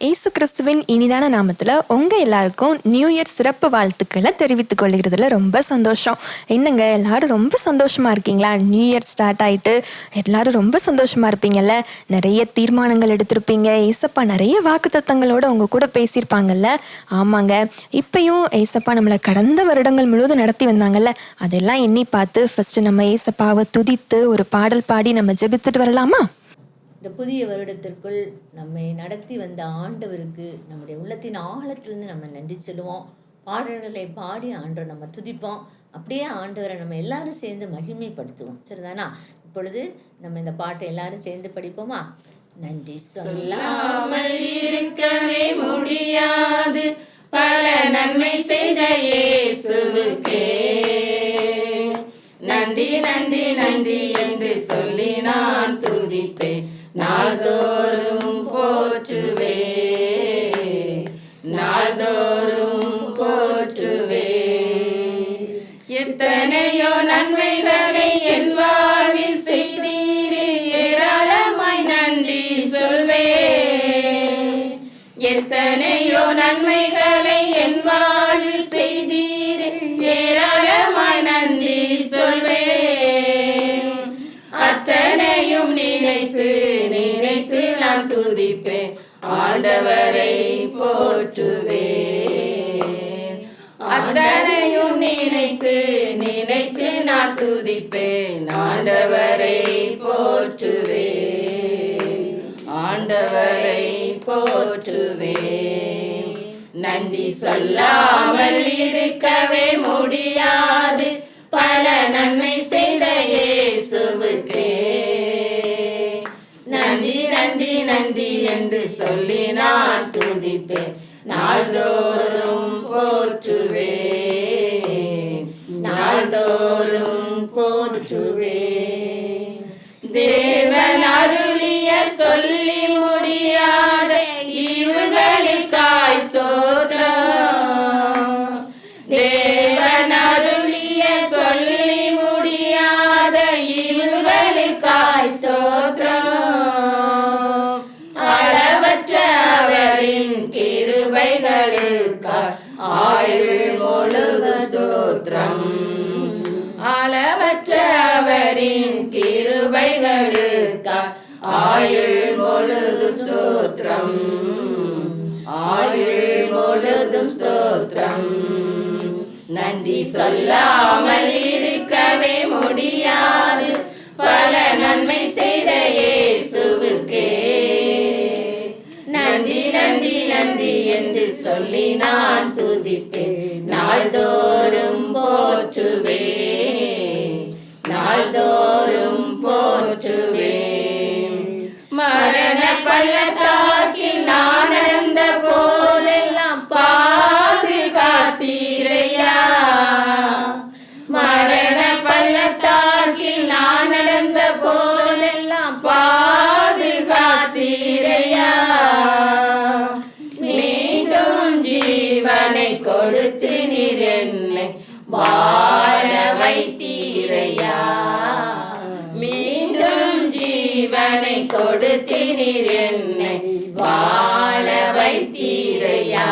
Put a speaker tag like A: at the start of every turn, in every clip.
A: இயேசு கிறிஸ்துவின் இனிதான நாமத்தில் உங்கள் எல்லாருக்கும் நியூ இயர் சிறப்பு வாழ்த்துக்களை தெரிவித்துக் கொள்கிறதுல ரொம்ப சந்தோஷம். என்னங்க எல்லாரும் ரொம்ப சந்தோஷமாக இருக்கீங்களா? நியூ இயர் ஸ்டார்ட் ஆகிட்டு எல்லாரும் ரொம்ப சந்தோஷமாக இருப்பீங்கல்ல. நிறைய தீர்மானங்கள் எடுத்திருப்பீங்க. ஏசப்பா நிறைய வாக்குத்தத்தங்களோடு உங்க கூட பேசியிருப்பாங்கல்ல. ஆமாங்க, இப்பயும் ஏசப்பா நம்மளை கடந்த வருடங்கள் முழுவதும் நடத்தி வந்தாங்கல்ல. அதெல்லாம் எண்ணி பார்த்து ஃபஸ்ட்டு நம்ம ஏசப்பாவை துதித்து ஒரு பாடல் பாடி நம்ம ஜெபித்துட்டு வரலாமா?
B: இந்த புதிய வருடத்திற்குள் நம்மை நடத்தி வந்த ஆண்டவருக்கு நம்முடைய உள்ளத்தின் ஆழத்திலிருந்து நம்ம நன்றி சொல்லுவோம். பாடல்களை பாடி ஆண்டவரை நம்ம துதிப்போம். அப்படியே ஆண்டவரை நம்ம எல்லாரும் சேர்ந்து மகிமைப்படுத்துவோம். சரிதானா? இப்பொழுது நம்ம இந்த பாட்டை எல்லாரும் சேர்ந்து படிப்போமா? நன்றி சொல்லாமல் இருக்கவே முடியாது, பல நன்மை செய்த இயேசுவுக்கே நன்றி நன்றி நன்றி என்று சொல்லி நான் துதிப்பேன். நாள்தோறும் போற்றுவே, நாள்தோறும் போற்றுவே. எத்தனையோ நன்மைகளை என் வாழ்வில் செய்தீரே, ஏராளமாய் நன்றி சொல்வே. எத்தனையோ நன்மைகளை என் வாழ்வில் செய்தீரே, ஏராளமாய் நன்றி சொல்வே. அத்தனையும் நினைத்து நினைத்து நான் துதிப்பேன், ஆண்டவரை போற்றுவேன். அத்தனையும் நினைத்து நினைத்து நான் துதிப்பேன், ஆண்டவரை போற்றுவேன், ஆண்டவரை போற்றுவேன். நன்றி சொல்லாமல் இருக்கவே முடியாது, பல நன்மை செய்த இயேசுவுக்கே நன்றி நன்றி நன்றி என்று சொல்லி நான் துதிப்பேன். நாள்தோறும் போற்றுவேன், நாள்தோறும் போற்றுவேன். தேவன் அருளிய சொல்லி முடியாத ஈவுகளுக்காய் ஸ்தோத்திரம். தேவன் அருளிய சொல்லி முடியாத ஈவுகளுக்காய் ஸ்தோத்திரம். அளவற்ற அவரின் கிருபைகளுக்காய் ஆயுள் முழுதும் ஸ்தோத்திரம். அளவற்ற அவரின் கிருபைகளுக்காய் ஆயுள் முழுதும் ஸ்தோத்திரம், ஆயுள் முழுதும் ஸ்தோத்திரம். நன்றி சொல்லாமல் இருக்கவே முடியாது, பல நன்மை செய்த இயேசுவுக்கே நன்றி நன்றி நன்றி என்று சொல்லி நான் துதிப்பேன். நாள்தோறும் போற்றுவேன், நாள்தோறும் போற்றுவேன். மரண பள்ளத்தாக்கில் நான் நடந்த போதெல்லாம் பாதுகாத்தீரையா. மரண பள்ளத்தாக்கில் நான் நடந்த போதெல்லாம் பாதுகாத்தீரையா. மீண்டும் ஜீவனை கொடுத்து நீர் என்னை வாழ வைத்தீரையா. மீண்டும் ஜீவனை கொடுத்து நீர் என்னை வாழ வைத்தீரையா,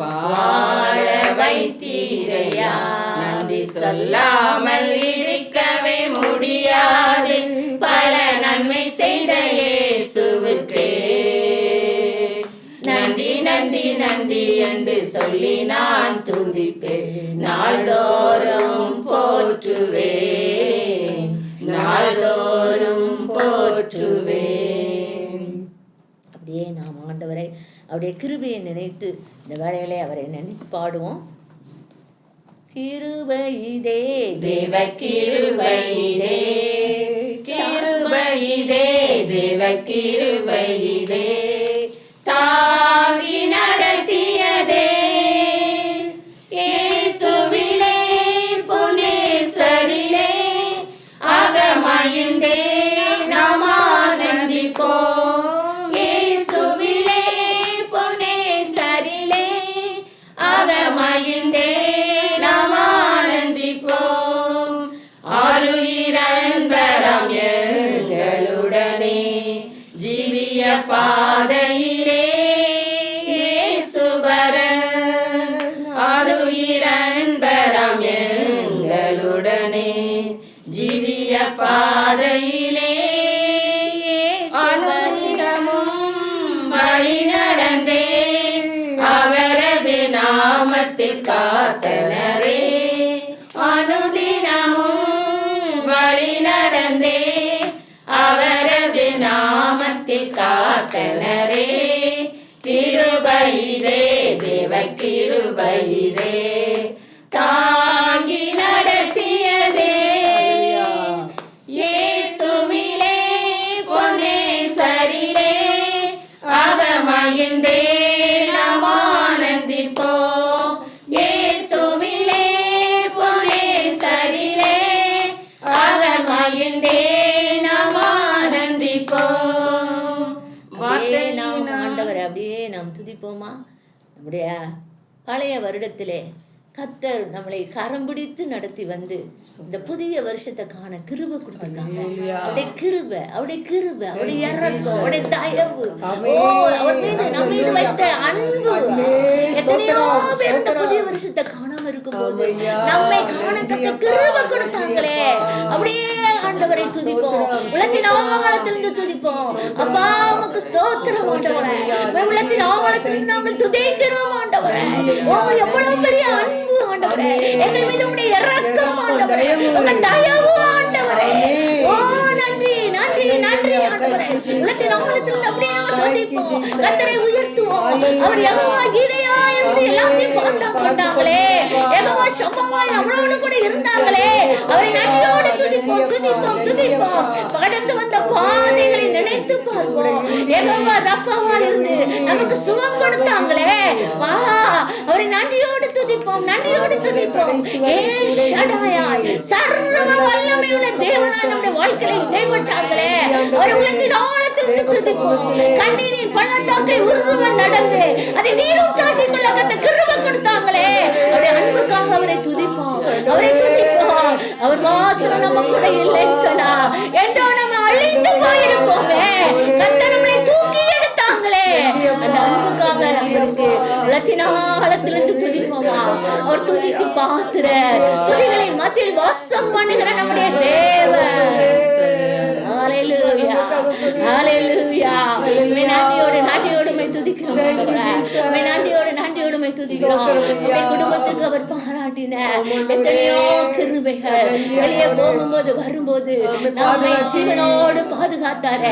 B: வாழ வைத்தீரையா. நன்றி சொல்லாமல் இருக்கவே முடியாது, பல நன்மை செய்த இயேசுவுக்கே நன்றி நன்றி நன்றி என்று சொல்லி நான் துதிப்பேன். நாள்தோறும் போற்றுவேன், நாள்தோறும் போற்றுவேன். அப்படியே நாம் ஆண்டவரை அவருடைய கிருபையை நினைத்து இந்த வேளையிலே அவரை நினைத்து பாடுவோம். கிருபையிதே தேவ கிருபையிதே, கிருபையிதே தேவ கிருபையிதே, தாங்கி நடத்தியதே இயேசுவிலே புனேசரிலே அகமகிழ்ந்தே நாம் ஆனந்திப்போம். இயேசுவிலே புனேசரிலே அகமகிழ்ந்தே நாம் ஆனந்திப்போம். ஆளுயிரன்பரம் எங்களுடனே ஜீவிய பாதையிலே பாதையிலே
C: அனுதினமும் வழி நடந்தே அவரது நாமத்தில் காத்தனரே. அனுதினமும் வழி நடந்தே அவரது நாமத்தில் காத்தனரே. கிருபையிலே தேவ கிருபையிலே தாங்கி நடத்தியதே. இயேசுவிலே பொன்னே சரிலே அகமகிழ்ந்தே நாம் ஆனந்திப்போம். இயேசுவிலே பொன்னே சரிலே அகமகிழ்ந்தே நாம் ஆனந்திப்போம்.
B: அப்படியே நாம் ஆண்டவரை அப்படியே நாம் துதிப்போமா? நம்முடைய பழைய வருடத்திலே கர்த்தர் நம்மளை கரம் பிடித்து நடத்தி வந்து இந்த புதிய வருஷத்தை காண கிருபை கொடுத்திருக்காங்க. அவருடைய கிருபை, அவருடைய கிருபை, அவருடைய இரக்கம், அவருடைய தயவு, அவர் மீது நம்ம மீது வைத்த அன்பு. எத்தனையோ பேர் இந்த புதிய வருஷத்தை காணாம இருக்கும்போது நம்மை காண கர்த்தர் கிருபை கொடுத்தாங்களே. அப்படியே ஆண்டவரை துதிப்போம், உலகத்தின் ஆழத்திலிருந்து துதிப்போம். அப்பா உமக்கு ஸ்தோத்திரம் ஆண்டவரே. உலகத்தின் ஆழத்திலிருந்து நாங்கள் துதிக்கிறோம் ஆண்டவரே. ஓ எவ்வளவு பெரிய அன்பு ஆண்டவரே, எங்கள் மீது உம்முடைய இரக்கம் ஆண்டவரே, உங்கள் தயவு ஆண்டவரே. ஓ நன்றி நன்றி நன்றி ஆண்டவரே. உலகத்தின் ஆழத்திலிருந்து அப்படியே நம்ம துதிப்போம், கர்த்தரை உயர்த்துவோம். அவர் யெகோவா ஈரேயா இருந்து எல்லாத்தையும் கொண்டாங்களே, யெகோவா ஷம்மாவாய் நம்மளோடு கூட இருந்தாங்களே. அவரை நன்றியோடு துதிப்போம் துதிப்போம் துதிப்போம். கடந்து வந்த பாதைகளை நினைத்து பார்ப்போம். யெகோவா ரஃபாவா இருந்து நமக்கு சுகம் கொடுத்தாங்களே. வா அவரை நன்றியோடு துதிப்போம் நன்றியோடு துதிப்போம். ஏல் ஷடாயாய் சர்வ வல்லமையுள்ள தேவனாய் நம்முடைய வாழ்க்கையை இடைப்பட்டாங்களே. அவர் உள்ளத்தின் ஆழத்திலிருந்து துதிப்போம். கண்ணீரின் பள்ளத்தாக்கை உருவம் நடந்து அதை நீரூற்றாக்கி கொள்ள கர்த்தர் கிருபை கொடுத்தாங்களே. அவருடைய அன்புக்காக அவரை துதிப்போம் அவரை துதிப்போம். அவர் மாத்திரம் நம்ம கூட இல்லைன்னு சொன்னா என்றோ நம்ம அழிந்து போயிருப்போமே. கர்த்தர் நம்மளை தூக்கி எடுத்தாங்களே. அந்த அன்புக்காக அவருக்கு உலகத்தினாலத்திலிருந்து துதிப்போமா? அவர் துதிக்கு பாத்திர துதிகளை மத்தியில் வாசம் பண்ணுகிற நம்முடைய தேவன். ஹalleluya ஹalleluya. நன்றியோடு நன்றியோடு துதிக்கிறோம் ஆண்டவரே. நன்றியோடு துதிக்கிறோம். உம்முடைய குடும்பத்துக்கு அவர் பாராட்டின எத்தனையோ கிருபைகள், வெளியே போகும்போது வரும்போது நம்மை ஜீவனோடு பாதுகாத்தாரு.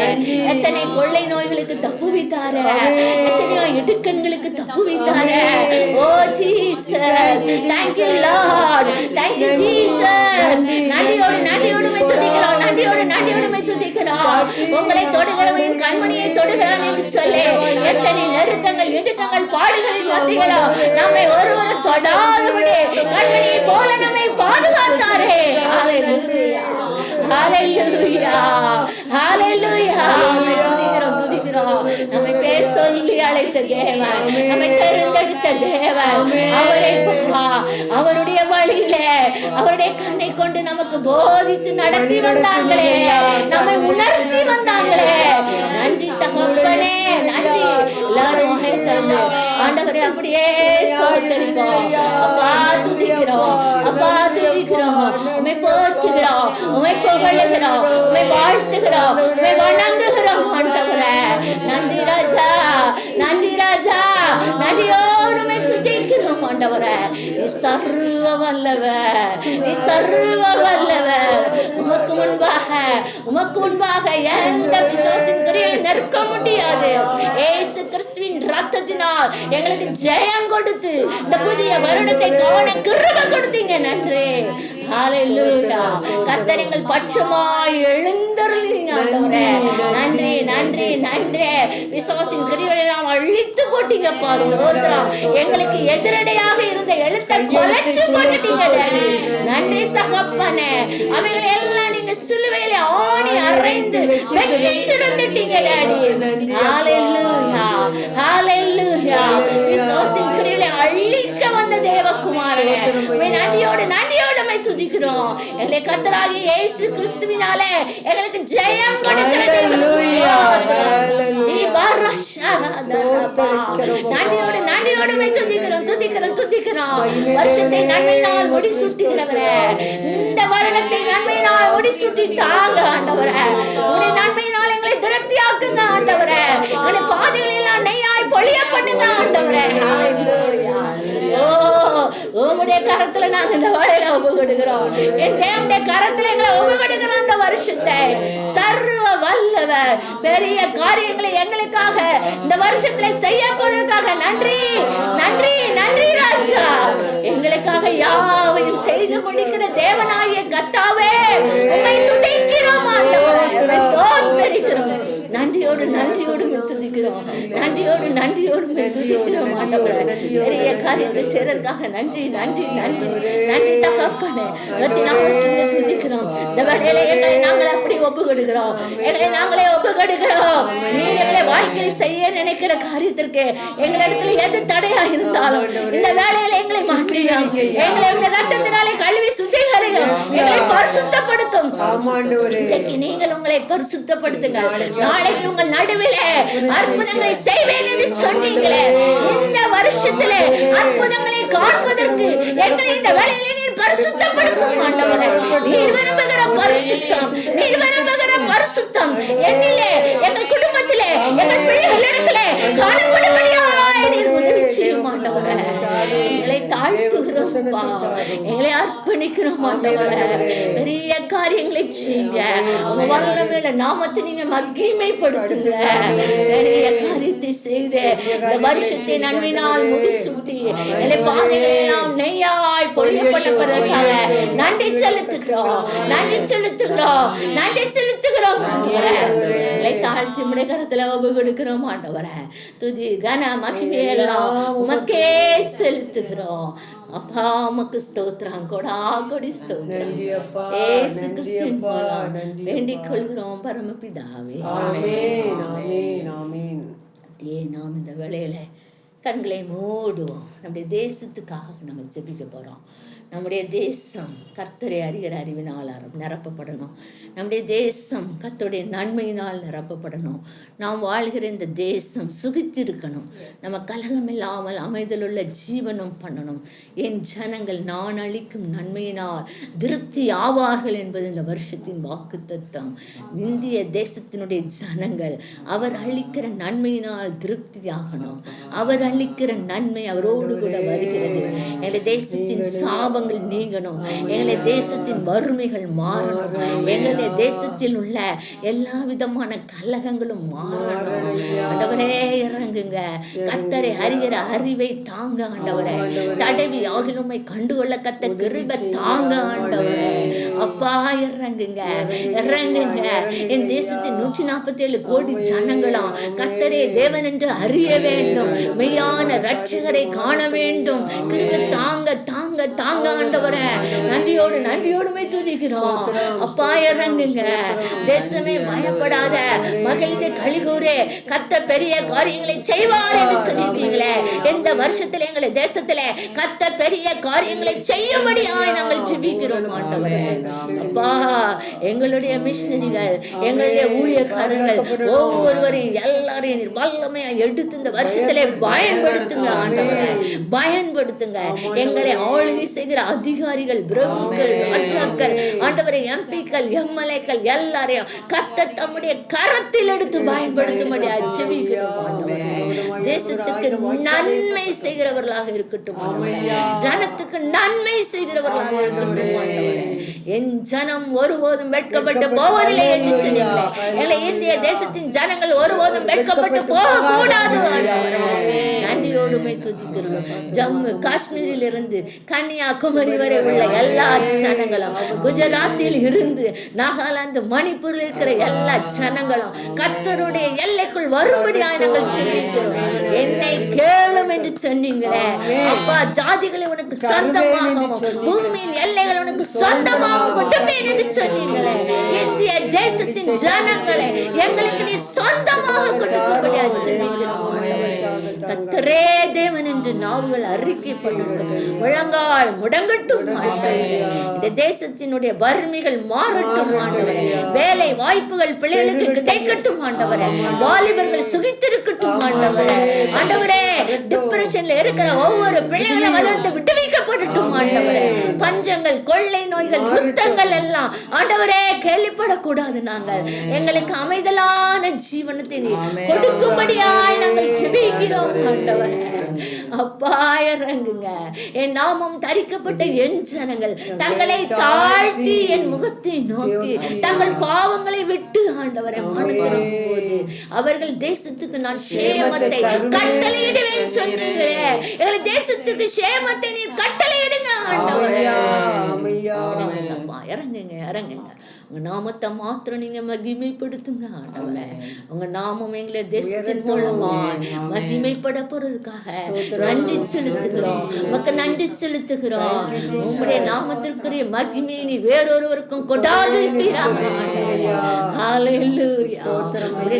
B: எத்தனை கொள்ளை நோய்களுக்கு தப்புவித்தாரு, எத்தனையோ இடுக்கண்களுக்கு தப்புவித்தாரு. ஓ Jesus, thank you Lord, thank you Jesus. நன்றியோடு துதிக்கிறோம் நன்றியோடு துதிக்கிறோம். உங்களை தொடுகிறவன் கண்மணியை தொடுகிறான் என்று சொல்லி எத்தனை நெருக்கங்கள் இடுக்கங்கள் பாடுகளின் மத்தியிலோ நம்மை ஒருவரும் தொடாதபடி கண்மணியை போல நம்மை பாதுகாத்தாரே. ஹalleluya ஹalleluya ஹalleluya. துதிக்கிறோம். நம்மை பேர் சொல்லி அழைத்த தேவன், நம்மை தேர்ந்தெடுத்த தேவன், அவரை அவருடைய வழியிலே அவருடைய கண்ணை கொண்டு நமக்கு போதித்து நடத்தி வந்தாங்களே, நம்மை உணர்த்தி வந்தாங்களே. நன்றி தகப்பனே நன்றி. எல்லாரும் திறந்து ஆண்டவரை அப்படியே ஸ்தோத்திரிப்போம். அப்பா துதிக்கிறோம் உம்மை போற்றுகிறோம் உம்மை புகழுகிறோம் உம்மை வாழ்த்துகிறோம் உம்மை வணங்குகிறோம் ஆண்டவரே. நன்றி ராஜா நன்றியோடு உம்மை துதிக்கிறோம் ஆண்டவரே. நீ சர்வ வல்லவர். உமக்கு முன்பாக எந்த பிசாசின் கிரியையும் நிற்க முடியாது. இயேசு கிறிஸ்துவின் இரத்தத்தினால் எங்களுக்கு ஜெயம் கொடுத்து இந்த புதிய வருடத்தை காண கிருபை கொடுத்தீங்க. நன்றி ஹalleluya. கர்த்தர் எங்கள் பட்சமாய் எழுந்தருளினீங்க ஆண்டவரே. நன்றி. பிசாசின் கிரியைகளை நாம் அழித்து போட்டீங்கப்பா. ஸ்தோத்திரம். எங்களுக்கு எதிரடையாக இருந்த எழுத்தை கொலைச்சு போட்டுட்டீங்க டாடி. நன்றி தகப்பனே. அவைகளை எல்லாம் நீங்க சிலுவையில ஆணி அறைந்து வெட்டி சிறந்துட்டீங்க டாடி. ஹalleluya. பிசாசின் கிரியைகளை அழிக்க வந்த தேவன்
C: தேவகுமாரனே, உம்மை நன்றியோடு நன்றியோடு துதிக்கிறோம். எங்களை கர்த்தராகிய இயேசு கிறிஸ்துவினாலே எங்களுக்கு ஜெயம் கொடுக்கிற நன்றியோடு நன்றியோடு துதிக்கிறோம். வருஷத்தை நன்மையினால் முடிசூட்டுகிறவரே, இந்த வருடத்தை நன்மையினால் முடிசூட்டி தாங்க ஆண்டவரே. உடைய நன்மையினால் எங்களை திருப்தியாக்குங்க ஆண்டவரே. எங்களை பாதைகளெல்லாம் நெய்யாய் பொழிய பண்ணுங்க ஆண்டவரே. உம்முடைய கரத்துல நாங்க இந்த வேலையில ஒப்புக்கொடுக்கிறோம். என் தேவனுடைய கரத்துல எங்களை ஒப்புக்கொடுக்கிறோம். இந்த வருஷத்தை சர்வ வல்லவர் பெரிய காரியங்களை எங்களுக்காக இந்த வருஷத்துல செய்ய போனதுக்காக நன்றி நன்றி நன்றி ராஜா. எங்களுக்காக யாவையும் செய்து முடிக்கிற தேவனாகிய கர்த்தாவே, உம்மை துதிக்கிறோம் ஆண்டவரே, உம்மை ஸ்தோத்திரிக்கிறோம். நன்றியோடு நன்றியோடு துதிக்கிறோம். நன்றியோடு நன்றியோடு துதிக்கிறோம் ஆண்டவரே. பெரிய காரியத்தை செய்யறதுக்காக நன்றி நன்றி நன்றி நன்றி தகப்பனே. துதிக்கிறோம். இந்த வேளையில எங்களை நாங்கள் அப்படி ஒப்புக்கொடுக்கிறோம். எங்களை நாங்களே ஒப்புக்கொடுக்கிறோம். நீர் எங்களை வாழ்க்கையில் செய்ய நினைக்கிற காரியத்திற்கு எங்களிடத்துல எது தடையா இருந்தாலும் இந்த வேளையில எங்களை மாற்றியும் எங்களை ரத்தத்தினாலே கழுவி சுத்திகரியும், எங்களை பரிசுத்தப்படுத்தும். நீங்கள் உங்களை பரிசுத்தப்படுத்துங்க. நாளைக்கு உங்கள் நடுவிலே அற்புதங்களை செய்வேன் என்று சொன்னீங்களே, இந்த வருஷத்திலே அற்புதங்களை காண்பதற்கு எங்களை இந்த வேளையிலே நீர் பரிசுத்தப்படுத்தும் ஆண்டவரே. நீர் விரும்புகிற பரிசுத்தம், நீர் விரும்புகிற பரிசுத்தம் என்னிலே, எங்கள் குடும்பத்திலே, எங்கள் பிள்ளைகளிடத்திலே காணப்படும்படியாய் நீர் உதவி செய்யும் ஆண்டவரே. எங்களை தாழ்த்துகிறோம்ப்பா, எங்களை அர்ப்பணிக்கிறோம் ஆண்டவரே. பெரிய காரியங்களை செய்யுங்க. உங்க வல்லமையுள்ள நாமத்தை நீங்க மகிமைப்படுத்துங்க. பெரிய காரியத்தை செய்து இந்த வருஷத்தை நன்மையினால் முடிசூட்டி எங்களை பாதைகளெல்லாம் நெய்யாய் பொழியப்பட்டதற்காக நன்றி செலுத்துகிறோம், நன்றி செலுத்துகிறோம், நன்றி செலுத்துகிறோம் ஆண்டவரே. எங்களை தாழ்த்தி உம்முடைய கரத்துல ஒப்புக்கொடுக்கிறோம் ஆண்டவரே. துதி கன மகிமையெல்லாம் உமக்கே செலுத்துகிறோம் அப்பா. உமக்கு ஸ்தோத்திரம், கொடா கொடி ஸ்தோத்திரம். இயேசு கிறிஸ்துவின் மூலம் வேண்டிக் கொள்கிறோம் பரமபிதாவே. நாம் இந்த வேளையில கண்களை மூடுவோம். நம்முடைய தேசத்துக்காக நம்ம ஜெபிக்க போறோம். நம்முடைய தேசம் கர்த்தரை அறிகிற அறிவினால் நிரப்பப்படணும். நம்முடைய தேசம் கர்த்தருடைய நன்மையினால் நிரப்பப்படணும். நாம் வாழ்கிற இந்த தேசம் சுகித்திருக்கணும். நம்ம கலகம் இல்லாமல் அமைதலுள்ள ஜீவனம் பண்ணணும். என் ஜனங்கள் நான் அளிக்கும் நன்மையினால் திருப்தி ஆவார்கள் என்பது இந்த வருஷத்தின் வாக்கு தத்தம். இந்திய தேசத்தினுடைய ஜனங்கள் அவர் அளிக்கிற நன்மையினால் திருப்தி ஆகணும். அவர் அளிக்கிற நன்மை அவரோடு கூட வருகிறது. எங்களுடைய தேசத்தின் சாபங்கள் நீங்கணும். எங்களுடைய தேசத்தின் வறுமைகள் மாறணும். எங்களுடைய தேசத்தில் உள்ள எல்லா விதமான கலகங்களும் மாறணும். ஆண்டவரே இறங்குங்க. கர்த்தரை அறிகிற அறிவை தாங்க ஆண்டவரே. தடவி ஆகிலுமை கண்டுகொள்ள கத்த கிருபை தாங்க ஆண்டவரே. அப்பா இறங்குங்க, இறங்குங்க. என் தேசத்தின் 147 கோடி ஜனங்களாம் கர்த்தரே தேவன் என்று அறிய வேண்டும். மெய்யான ரட்சகரை காண வேண்டும். கிருபை தாங்க தாங்க தாங்க ஆண்டவரே. நன்றியோடு நன்றியோடுமே துதிக்கிறோம் அப்பா. இறங்குங்க. தேசமே பயப்படாத, மகிழ்ந்து களிகூரே, கர்த்தர் பெரிய காரியங்களை செய்வார் என்று சொல்லியிருக்கீங்களே. இந்த வருஷத்துல எங்களை தேசத்திலே கர்த்தர் பெரிய காரியங்களை செய்யும்படியாய் நாங்கள் ஜெபிக்கிறோம் ஆண்டவரே. அப்பா எங்களுடைய மிஷனரிகள், எங்களுடைய ஊழியக்காரர்கள் ஒவ்வொருவரையும் எல்லாரையும் வல்லமையா எடுத்து இந்த வருஷத்திலே பயன்படுத்துங்க ஆண்டவரே, பயன்படுத்துங்க. எங்களை ஆளுகை செய்கிற அதிகாரிகள், பிரபுக்கள், ராஜாக்கள், ஆண்டவரை எம்பிக்கள், எம்எல்ஏக்கள் எல்லாரையும் கர்த்தர் தம்முடைய கரத்தில் எடுத்து பயன்படுத்தும்படியா ஜெபிக்கிறோம் ஆண்டவரே. தேசத்துக்கு நன்மை செய்கிறவர்களாக இருக்கட்டும் ஆண்டவரே. ஜனத்துக்கு நன்மை செய்கிறவர்களாக இருக்கட்டும் ஆண்டவரே. என் ஜனம் ஒருபோதும் வெட்கப்பட்டு போவதில்லை என்று சொன்னீங்களே. எங்களை இந்திய தேசத்தின் ஜனங்கள் ஒருபோதும் வெட்கப்பட்டு போக கூடாது ஆண்டவரே. நன்றியோடுமை துதிக்கிறோம். ஜம்மு காஷ்மீரில் இருந்து கன்னியாகுமரி வரை உள்ள எல்லா ஜனங்களும், குஜராத்தில் இருந்து நாகாலாந்து, மணிப்பூரில் இருக்கிற எல்லா ஜனங்களும் கர்த்தருடைய எல்லைக்குள் வரும்படியாய் நாங்கள் ஜெபிக்கிறோம். என்னை கேளும் என்று சொன்னீங்களே அப்பா. ஜாதிகளை உனக்கு சொந்தமாகவும் பூமியின் எல்லைகள் உனக்கு சொந்தமாகவும் கொடுப்பேன் என்று சொன்னீங்களே. இந்திய தேசத்தின் ஜனங்களை எங்களுக்கு நீ சொந்தமாக கொடுக்கும்படியாய் ஜெபிக்கிறோம். கர்த்தரே தேவன் என்று இன்று நாவுகள் அறிக்கை பண்ணட்டும், முழங்கால் முடங்கட்டும் ஆண்டவரே. இந்த தேசத்தினுடைய வறுமைகள் மாறட்டும் ஆண்டவரே. வேலை வாய்ப்புகள் பிள்ளைகளுக்கு கிடைக்கட்டும் ஆண்டவரே. வாலிபர்கள் சுகித்திருக்கட்டும் ஆண்டவரே. ஆண்டவரே, டிப்ரெஷன்ல இருக்கிற ஒவ்வொரு பிள்ளைகளும் அதிலிருந்து விடுவிக்கப்படட்டும் ஆண்டவரே. பஞ்சங்கள், கொள்ளை நோய்கள், யுத்தங்கள் எல்லாம் ஆண்டவரே கேள்விப்படக்கூடாது. நாங்கள் எங்களுக்கு அமைதலான ஜீவனத்தை கொடுக்கும்படியாய் நாங்கள் ஜெபிக்கிறோம் ஆண்டவரே. அப்பா இறங்குங்க. என் நாமம் தரிக்கப்பட்ட என் ஜனங்கள் தங்களை தாழ்த்தி என் முகத்தை நோக்கி தங்கள் பாவங்களை விட்டு ஆண்டவரை மனதிருக்கும் போது அவர்கள் தேசத்துக்கு நான் சேமத்தை கட்டளையிடுவேன் சொன்னீங்களே. எங்கள் தேசத்துக்கு சேமத்தை நீர் கட்டளையிடுங்க ஆண்டவரே. இறங்குங்க, இறங்குங்க. உங்க நாமத்தை மாத்திரம் நீங்க மகிமைப்படுத்துங்க ஆண்டவரே. உங்க நாமம் எங்களை தேசத்தின் மூலமா மகிமைப்பட போறதுக்காக நன்றி செலுத்துகிறோம். மக்கள் நன்றி செலுத்துகிறோம். உங்களுடைய நாமத்திற்குரிய மகிமையை நீ வேறொருவருக்கும் கொடாது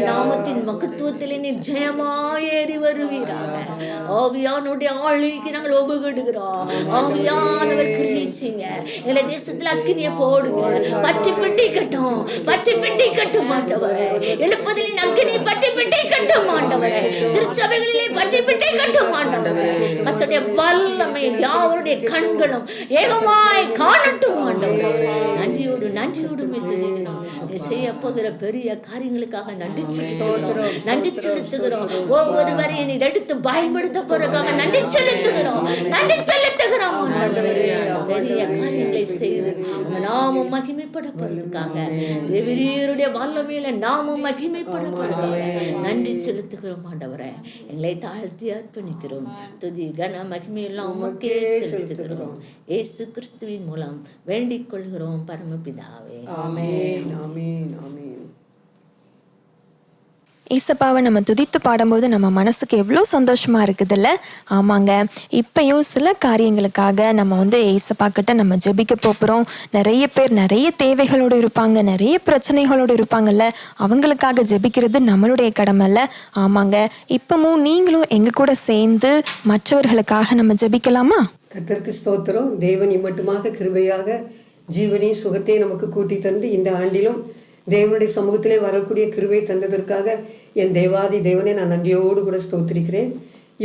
C: நாமத்தின் மகத்துவத்திலே நீ ஜெயமாயேறி வருவீராக. ஆவியானுடைய ஆளுகைக்கு நாங்கள் ஒப்புக்கொடுக்கிறோம். ஆவியானவர் கிரியைங்க. எங்களை தேசத்துல அக்கினிய போடுங்க. பற்றி பிட்டி கட்டும், பற்றி பிட்டி கட்டும் ஆண்டவரே. எழுப்பதில் அக்கினி பற்றி பிட்டி கட்டும் ஆண்டவரே. திருச்சபைகளிலே பற்றி பிட்டி கட்டும் ஆண்டவரே. கர்த்தருடைய வல்லமை யாவருடைய கண்களும் ஏகமாய் காணட்டும் ஆண்டவரே. நன்றியோடு நன்றியோடு துதிக்கிறோம். நீ செய்ய போகிற பெரிய காரியங்களுக்காக நன்றி செலுத்துகிறோம், நன்றி செலுத்துகிறோம். ஒவ்வொருவரையும் நீ எடுத்து பயன்படுத்த போறதுக்காக நன்றி செலுத்துகிறோம், நன்றி செலுத்துகிறோம் ஆண்டவரே. பெரிய காரியங்களை செய்து நாமும் மகிமைப்பட போறதுக்காக தேவரீருடைய வல்லமையில நாமும் மகிமைப்பட போறதுக்காக நன்றி செலுத்துகிறோம் ஆண்டவரே. எங்களை தாழ்த்தி அர்ப்பணிக்கிறோம். துதி கன மகிமையெல்லாம் உமக்கே செலுத்துகிறோம். இயேசு கிறிஸ்துவின் மூலம் வேண்டிக் கொள்கிறோம் பரமபிதாவே.
D: ஆமென், ஆமென், ஆமென்.
A: ஏசப்பாவை நம்ம துதித்து பாடும்போது நம்ம மனசுக்கு எவ்வளோ சந்தோஷமா இருக்குதுல்ல? ஆமாங்க, இப்பயும் சில காரியங்களுக்காக நம்ம ஏசப்பா கிட்ட நம்ம ஜெபிக்க போகிறோம். நிறைய பேர் நிறைய தேவைகளோடு இருப்பாங்க, நிறைய பிரச்சனைகளோடு இருப்பாங்கல்ல. அவங்களுக்காக ஜெபிக்கிறது நம்மளுடைய கடமைல்ல? ஆமாங்க, இப்பவும் நீங்களும் எங்க கூட சேர்ந்து மற்றவர்களுக்காக நம்ம ஜெபிக்கலாமா?
D: கர்த்தருக்கு ஸ்தோத்திரம். தேவன் இம்மட்டுமாக கிருபையாக ஜீவனையும் சுகத்தையும் நமக்கு கூட்டி தந்து இந்த ஆண்டிலும் தேவனுடைய சமூகத்திலே வரக்கூடிய கிருபை தந்ததற்காக என் தேவாதி தேவனை நான் நன்றியோடு கூட ஸ்தோத்திரிக்கிறேன்.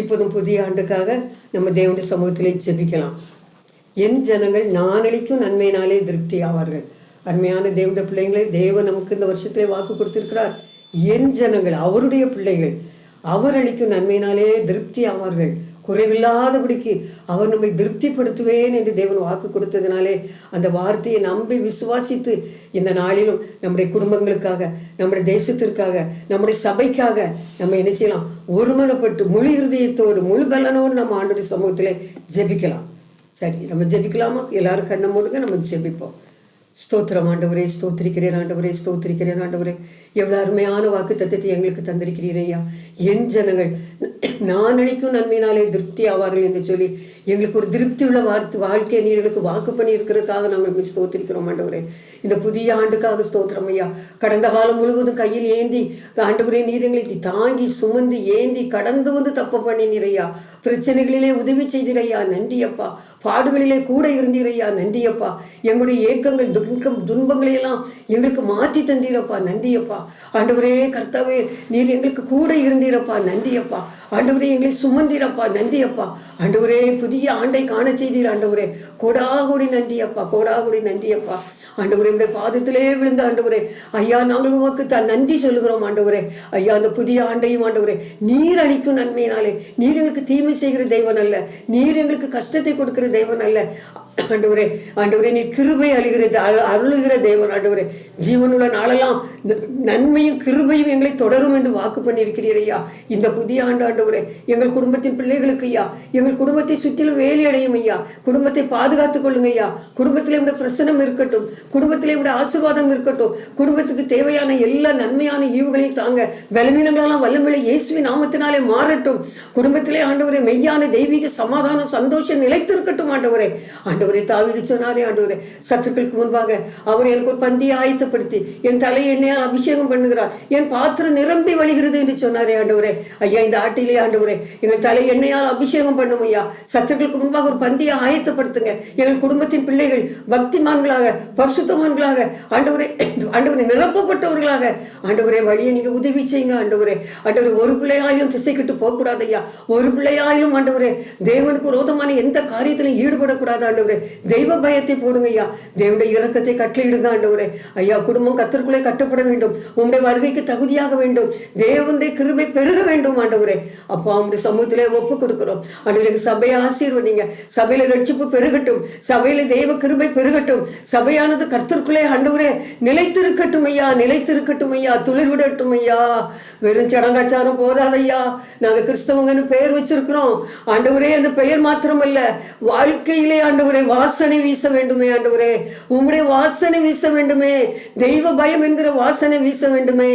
D: இப்போதும் புதிய ஆண்டுக்காக நம்ம தேவனுடைய சமூகத்திலே ஜெபிக்கலாம். என் ஜனங்கள் நானளிக்கும் நன்மையினாலே திருப்தி ஆவார்கள். அருமையான தேவனுடைய பிள்ளைங்களே, தேவன் நமக்கு இந்த வருஷத்திலே வாக்கு கொடுத்திருக்கிறார். என் ஜனங்கள், அவருடைய பிள்ளைகள், அவர் அளிக்கும் நன்மையினாலே திருப்தி ஆவார்கள். குறைவில்லாதபடிக்கு அவர் நம்மை திருப்திப்படுத்துவேன் என்று தேவன் வாக்கு கொடுத்ததினாலே அந்த வார்த்தையை நம்பி விசுவாசித்து இந்த நாளிலும் நம்முடைய குடும்பங்களுக்காக, நம்முடைய தேசத்திற்காக, நம்முடைய சபைக்காக நம்ம என்ன செய்யலாம்? ஒருமனப்பட்டு முழு இருதயத்தோடு முழு பலனோடு நம்ம ஆண்டோடைய சமூகத்திலே ஜெபிக்கலாம். சரி, நம்ம ஜெபிக்கலாமா? எல்லாரும் கண்ணை மூடுங்க, நம்ம ஜெபிப்போம். ஸ்தோத்திரம் ஆண்டவரே, ஸ்தோத்திரிக்கிறேன் ஆண்டவரே, ஸ்தோத்திரிக்கிறேன் ஆண்டவரே. எவ்வளோ அருமையான வாக்கு தத்தத்தை எங்களுக்கு தந்திருக்கிறீரையா. என் ஜனங்கள் நான் அளிக்கும் நன்மையினாலே திருப்தி ஆவார்கள் என்று சொல்லி எங்களுக்கு ஒரு திருப்தி உள்ள வாழ்க்கையை நீர்களுக்கு வாக்கு பண்ணி இருக்கிறதுக்காக நாங்கள் ஸ்தோத்திரிக்கிறோம் ஆண்டவரே. இந்த புதிய ஆண்டுக்காக ஸ்தோத்திரம் ஐயா. கடந்த காலம் முழுவதும் கையில் ஏந்தி ஆண்டவரே நீர் எங்களை தாங்கி சுமந்து ஏந்தி கடந்து வந்து தப்ப பண்ணினீரையா. பிரச்சனைகளிலே உதவி செய்தீரையா, நன்றியப்பா. பாடுகளிலே கூட இருந்தீரையா, நன்றியப்பா. எங்களுடைய ஏக்கங்கள் துன்பங்களையெல்லாம் எங்களுக்கு மாற்றி தந்தீரப்பா, நன்றியப்பா. ஆண்டவரே கர்த்தாவே, நீர் எங்களுக்கு கூட இருந்தீரப்பா, நன்றியப்பா. ஆண்டவரே எங்களை சுமந்தீரப்பா, நன்றியப்பா. ஆண்டவரே புதிய ஆண்டை காண செய்தீர் ஆண்டவரே, கோடாகோடி நன்றியப்பா, கோடாகோடி நன்றியப்பா. ஆண்டவரே உடைய பாதத்திலே விழுந்த ஆண்டவரே ஐயா, நாங்கள் உமக்கு நன்றி சொல்லுகிறோம் ஆண்டவரே. ஐயா, அந்த புதிய ஆண்டையும் ஆண்டவரே நீர் அளிக்கும் நன்மையினாலே, நீர் எங்களுக்கு தீமை செய்கிற தெய்வன் அல்ல, நீர் எங்களுக்கு கஷ்டத்தை கொடுக்கிற தெய்வன் அல்ல ஆண்டவரே. ஆண்டவரே நீர் கிருபை அருளுகிற தேவன் ஆண்டவரே. ஜீவனுள்ள நாளெல்லாம் நன்மையும் கிருபையும் எங்களை தொடரும் என்று வாக்கு பண்ணியிருக்கிறீர் ஐயா. இந்த புதிய ஆண்டு ஆண்டவரே எங்கள் குடும்பத்தின் பிள்ளைகளுக்கு ஐயா, எங்கள் குடும்பத்தை சுற்றிலும் வேலி அடையும் ஐயா. குடும்பத்தை பாதுகாத்துக் கொள்ளுங்க ஐயா. குடும்பத்திலே விட பிரசனம் இருக்கட்டும், குடும்பத்திலே விட ஆசீர்வாதம் இருக்கட்டும். குடும்பத்துக்கு தேவையான எல்லா நன்மையான ஈவுகளையும் தாங்க. பலவீனங்களெல்லாம் வல்லமையை இயேசுவின் நாமத்தினாலே மாறட்டும். குடும்பத்திலே ஆண்டவரே மெய்யான தெய்வீக சமாதானம் சந்தோஷம் நிலைத்திருக்கட்டும் ஆண்டவரே. ஆண்டவரே ஆண்டவரே, தாவீது சொன்னாரே ஆண்டவரே, சத்துருக்களுக்கு முன்பாக அவர் எனக்கு ஒரு பந்தியை ஆயத்தப்படுத்தி என் தலை எண்ணெயால் அபிஷேகம் பண்ணுகிறார், என் பாத்திரம் நிரம்பி வழிகிறது என்று சொன்னாரே ஆண்டவரே. ஐயா, இந்த ஆட்டிலே ஆண்டவரே எங்கள் தலை எண்ணெயால் அபிஷேகம் பண்ணும் ஐயா. சத்துருக்களுக்கு முன்பாக ஒரு பந்தியை ஆயத்தப்படுத்துங்க. எங்கள் குடும்பத்தின் பிள்ளைகள் பக்திமான்களாக, பரிசுத்தமான்களாக, ஆண்டவரே ஆண்டவரை நிரப்பப்பட்டவர்களாக ஆண்டவரே வழியை நீங்க உதவி செய்யுங்க ஆண்டவரே. ஆண்டவரே, ஒரு பிள்ளையாயிலும் திசைக்கிட்டு போகக்கூடாது ஐயா. ஒரு பிள்ளையாயிலும் ஆண்டவரே தேவனுக்கு விரோதமான எந்த காரியத்திலும் ஈடுபடக்கூடாது ஆண்டவரே. தெய்வ பயத்தை போடுங்க ஐயா. தேவனுடைய இரக்கத்தை கட்டளையிடுங்க ஆண்டவரே. ஐயா, குடும்பம் கர்த்தருக்குள்ளே கட்டப்பட வேண்டும். உங்களுடைய வருகைக்கு தகுதியாக வேண்டும். தேவனுடைய கிருபை பெருக வேண்டும் ஆண்டவரே. அப்பா, உங்களுடைய சமூகத்திலே ஒப்பு கொடுக்கிறோம் ஆண்டவரே. சபையை ஆசீர்வதிங்க. சபையில ரட்சிப்பு பெருகட்டும். சபையில தெய்வ கிருபை பெருகட்டும். சபையானது கர்த்தருக்குள்ளே ஆண்டவரே நிலைத்திருக்கட்டும் ஐயா, நிலைத்திருக்கட்டும் ஐயா, துளிர் விடட்டும் ஐயா. வெறும் சடங்காச்சாரம் போதாதையா. நாங்க கிறிஸ்தவங்கன்னு பெயர் வச்சிருக்கிறோம் ஆண்டவரே. அந்த பெயர் மாத்திரமல்ல, வாழ்க்கையிலே ஆண்டவரே வாசனை வீச வேண்டுமே ஆண்டவரே. உங்களுடைய வாசனை வீச வேண்டுமே. தெய்வ பயம் என்கிற வாசனை வீச வேண்டுமே.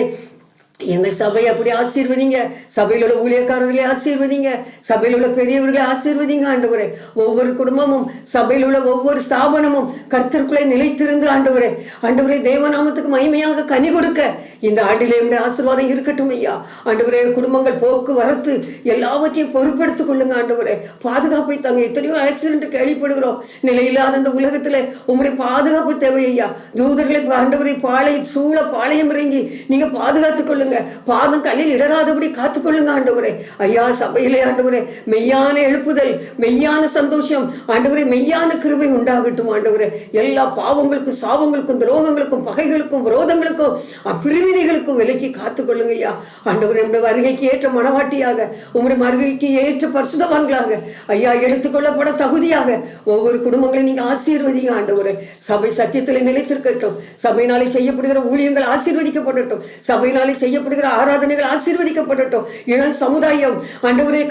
D: எங்கள் சபையை அப்படி ஆசீர்வதிங்க. சபையில் உள்ள ஊழியக்காரர்களை ஆசீர்வதிங்க. சபையில் உள்ள பெரியவர்களை ஆசீர்வதிங்க ஆண்டவரே. ஒவ்வொரு குடும்பமும், சபையில் உள்ள ஒவ்வொரு ஸ்தாபனமும் கர்த்தருக்குள்ளே நிலைத்திருந்து ஆண்டவரே ஆண்டவரே தேவநாமத்துக்கு மகிமையாக கனி கொடுக்க இந்த ஆண்டிலே ஆசீர்வாதம் இருக்கட்டும் ஐயா. ஆண்டவரே, குடும்பங்கள் போக்குவரத்து எல்லாவற்றையும் பொறுப்பெடுத்துக் கொள்ளுங்க ஆண்டவரே. பாதுகாப்பை தாங்க. எத்தனையோ ஆக்சிடென்ட் கேள்விப்படுகிறோம். நிலையில்லாத அந்த உலகத்துல உங்களுடைய பாதுகாப்பு தேவை ஐயா. தூதர்களை ஆண்டவரை சூழ பாளையம் இறங்கி நீங்க பாதுகாத்துக் கொள்ளுங்க. பாதம் கல்லில் இடராதபடி காத்துக்கொள்ளுங்க ஆண்டவரே. ஐயா, சபையிலே ஆண்டவரே மெய்யான எழுப்புதல், மெய்யான சந்தோஷம் ஆண்டவரே, மெய்யான கிருபை உண்டாகட்டும் ஆண்டவரே. எல்லா பாவங்களுக்கும், சாபங்களுக்கும், துரோகங்களுக்கும், பகைகளுக்கும், விரோதங்களுக்கும், பிரிவினைகளுக்கும் விலக்கி காத்துக்கொள்ளுங்க ஐயா. ஆண்டவரே, நம்முடைய வருகைக்கு ஏற்ற மனவாட்டியாக, உங்களுடைய வருகைக்கு ஏற்ற பரிசுத்தவான்களாக ஐயா எடுத்துக்கொள்ளப்பட தகுதியாக ஒவ்வொரு குடும்பங்களையும் நீங்க ஆசீர்வதிங்க ஆண்டவரே. சபை சத்தியத்தில் நிலைத்திருக்கட்டும். சபையினாலே செய்யப்படுகிற ஊழியங்கள் ஆசீர்வதிக்கப்படட்டும். சபையினாலே செய்யப்படுகிற ஆராதனைகள் ஆசீர்வதிக்கப்படட்டும். இளம் சமுதாயம் ஆண்டவரே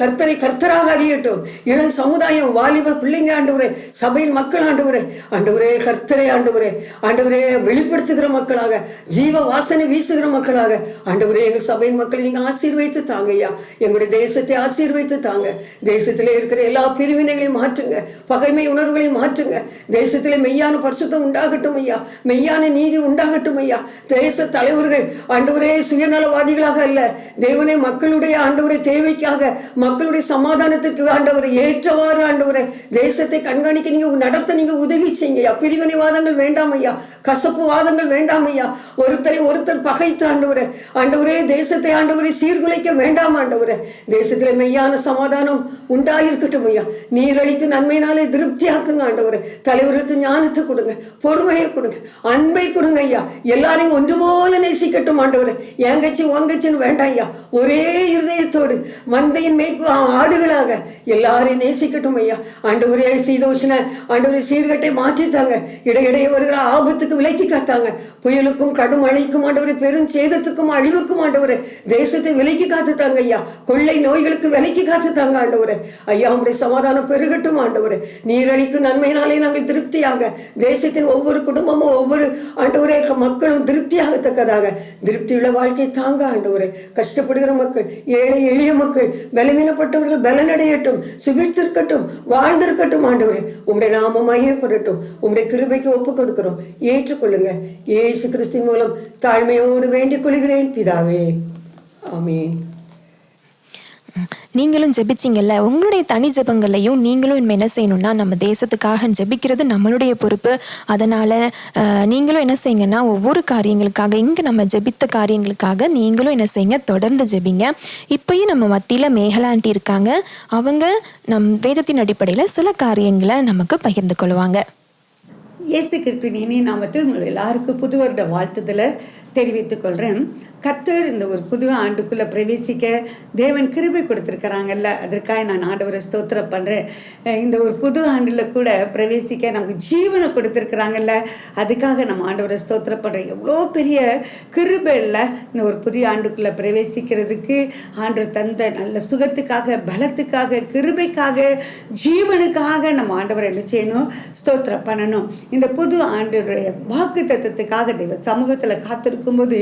D: கர்த்தராக அறியட்டும். இளம் சமுதாயம், வாலிப பிள்ளைங்க ஆண்டவரே, சபையின் மக்கள் ஆண்டவரே ஆண்டவரே கர்த்தரை ஆண்டவரே ஆண்டவரே வெளிப்படுத்துகிற மக்களாக, ஜீவ வாசனை வீசுகிற மக்களாக ஆண்டவரே எங்கள் சபையின் மக்களை நீங்க ஆசீர்வதித்து தாங்க ஐயா. எங்களுடைய தேசத்தை ஆசீர்வதித்து தாங்க. தேசத்திலே இருக்கிற எல்லா பிரிவினைகளையும் மாற்றுங்க. பகைமை உணர்வுகளையும் மாற்றுங்க. தேசத்திலே மெய்யான பரிசுத்தம் உண்டாகட்டும் ஐயா. மெய்யான நீதி உண்டாகட்டும் ஐயா. தேச தலைவர்கள் ஆண்டவரே சுயநலவாதிகளாக அல்ல, தேவனே மக்களுடைய ஆண்டவரை தேவைக்காக, மக்களுடைய சமாதானத்திற்கு ஆண்டவரை ஏற்றவாறு ஆண்டவரை தேசத்தை கண்காணிக்க நீங்க நடத்த நீங்க உதவி செய்யுங்க. பிரிவினைவாதங்கள் வேண்டாம் ஐயா. கசப்பு வாதங்கள் வேண்டாம் ஐயா. ஒருத்தரை ஒருத்தர் பகைத்து ஆண்டவரே ஆண்டவரே தேசத்தை ஆண்டவரை சீர்குலைக்க வேண்டாம் ஆண்டவரே. தேசத்துல மெய்யான சமாதானம் உண்டாயிருக்கட்டும் ஐயா. நீரளிக்கு நன்மையினாலே திருப்தியாக்குங்க ஆண்டவரே. தலைவர்களுக்கு ஞானத்தை கொடுங்க, பொறுமையை கொடுங்க, அன்பை கொடுங்க ஐயா. எல்லாரையும் ஒன்று போல நேசிக்கட்டும் ஆண்டவரே. ஏங்கச்சி வாங்கச்சின்னு வேண்டாம் ஐயா. ஒரே இருதயத்தோடு மந்தையின் மேய்ப்பு ஆடுகளாக எல்லாரையும் நேசிக்கட்டும் ஐயா. ஆண்டவரே சீதோஷண ஆண்டவரே சீர்கட்டை மாற்றித்தாங்க. இடையிடையே வருகிற ஆபத்துக்கு விலக்கி காத்தாங்க. புயலுக்கும் கடும் மழைக்கும் ஆண்டவரே, பெரும் சேதத்துக்கும் அழிவுக்கும் ஆண்டவரே தேசத்தை விலக்கி காத்துத்தாங்க ஐயா. கொள்ளை நோய்களுக்கு விலக்கி காத்துத்தாங்க ஆண்டவரே. ஐயா, உங்களுடைய சமாதானம் பெருகட்டும் ஆண்டவரே. நீரளிக்கும் நன்மையினாலே நாங்கள் திருப்தியாக, தேசத்தின் ஒவ்வொரு குடும்பமும் ஒவ்வொரு ஆண்டவரே மக்களும் திருப்தியாகத்தக்கதாக திருப்தியுள்ள வாழ்க்கை தாங்க ஆண்டவரே. கஷ்டப்படுகிற மக்கள், ஏழை எளிய மக்கள், பலவீனப்பட்டவர்கள் பலனடையட்டும், சுபிச்சிருக்கட்டும், வாழ்ந்திருக்கட்டும் ஆண்டவரே. உங்களுடைய நாமம் மையப்படட்டும். உங்களுடைய கிருபைக்கு ஒப்புக் கொடுக்கிறோம். ஏற்றுக்கொள்ளுங்க. இயேசு கிறிஸ்துவின் மூலம் தாழ்மையோடு வேண்டிக் கொள்கிறேன் பிதாவே. ஆமீன்.
A: நீங்களும் ஜெபிச்சிங்கல்ல, உங்களுடைய தனி ஜெபங்களையும் நீங்களும் இனிமேல் என்ன செய்யணும்னா, நம்ம தேசத்துக்காக ஜெபிக்கிறது நம்மளுடைய பொறுப்பு. அதனால் நீங்களும் என்ன செய்யுங்கன்னா, ஒவ்வொரு காரியங்களுக்காக, இங்கே நம்ம ஜெபித்த காரியங்களுக்காக நீங்களும் என்ன செய்யுங்க, தொடர்ந்து ஜெபிங்க. இப்போயும் நம்ம மத்தியில் மேகலாண்டி இருக்காங்க. அவங்க வேதத்தின் அடிப்படையில் சில காரியங்களை நமக்கு பகிர்ந்து கொள்வாங்க.
E: இயேசு கிறிஸ்துவின் இனிய நாமத்தில் உங்கள் எல்லாருக்கும் புது வருட வாழ்த்துதலை தெரிவித்துக் கொள்கிறேன். கர்த்தர் இந்த ஒரு புது ஆண்டுக்குள்ளே பிரவேசிக்க தேவன் கிருபை கொடுத்துருக்குறாங்கல்ல, அதற்காக நான் ஆண்டவரை ஸ்தோத்திரம் பண்ணுறேன். இந்த ஒரு புது ஆண்டில் கூட பிரவேசிக்க நமக்கு ஜீவனை கொடுத்துருக்குறாங்கல்ல, அதுக்காக நம்ம ஆண்டவரை ஸ்தோத்திரம் பண்ணுறேன். எவ்வளோ பெரிய கிருபை இல்லை இந்த ஒரு புதிய ஆண்டுக்குள்ளே பிரவேசிக்கிறதுக்கு. ஆண்டவர் தந்த நல்ல சுகத்துக்காக, பலத்துக்காக, கிருபைக்காக, ஜீவனுக்காக நம்ம ஆண்டவரை என்ன செய்யணும், ஸ்தோத்திரம் பண்ணணும். இந்த புது ஆண்டுடைய வாக்கு தத்துவத்துக்காக தெய்வ சமூகத்தில் காத்திருக்கிறோம். இருக்கும்போது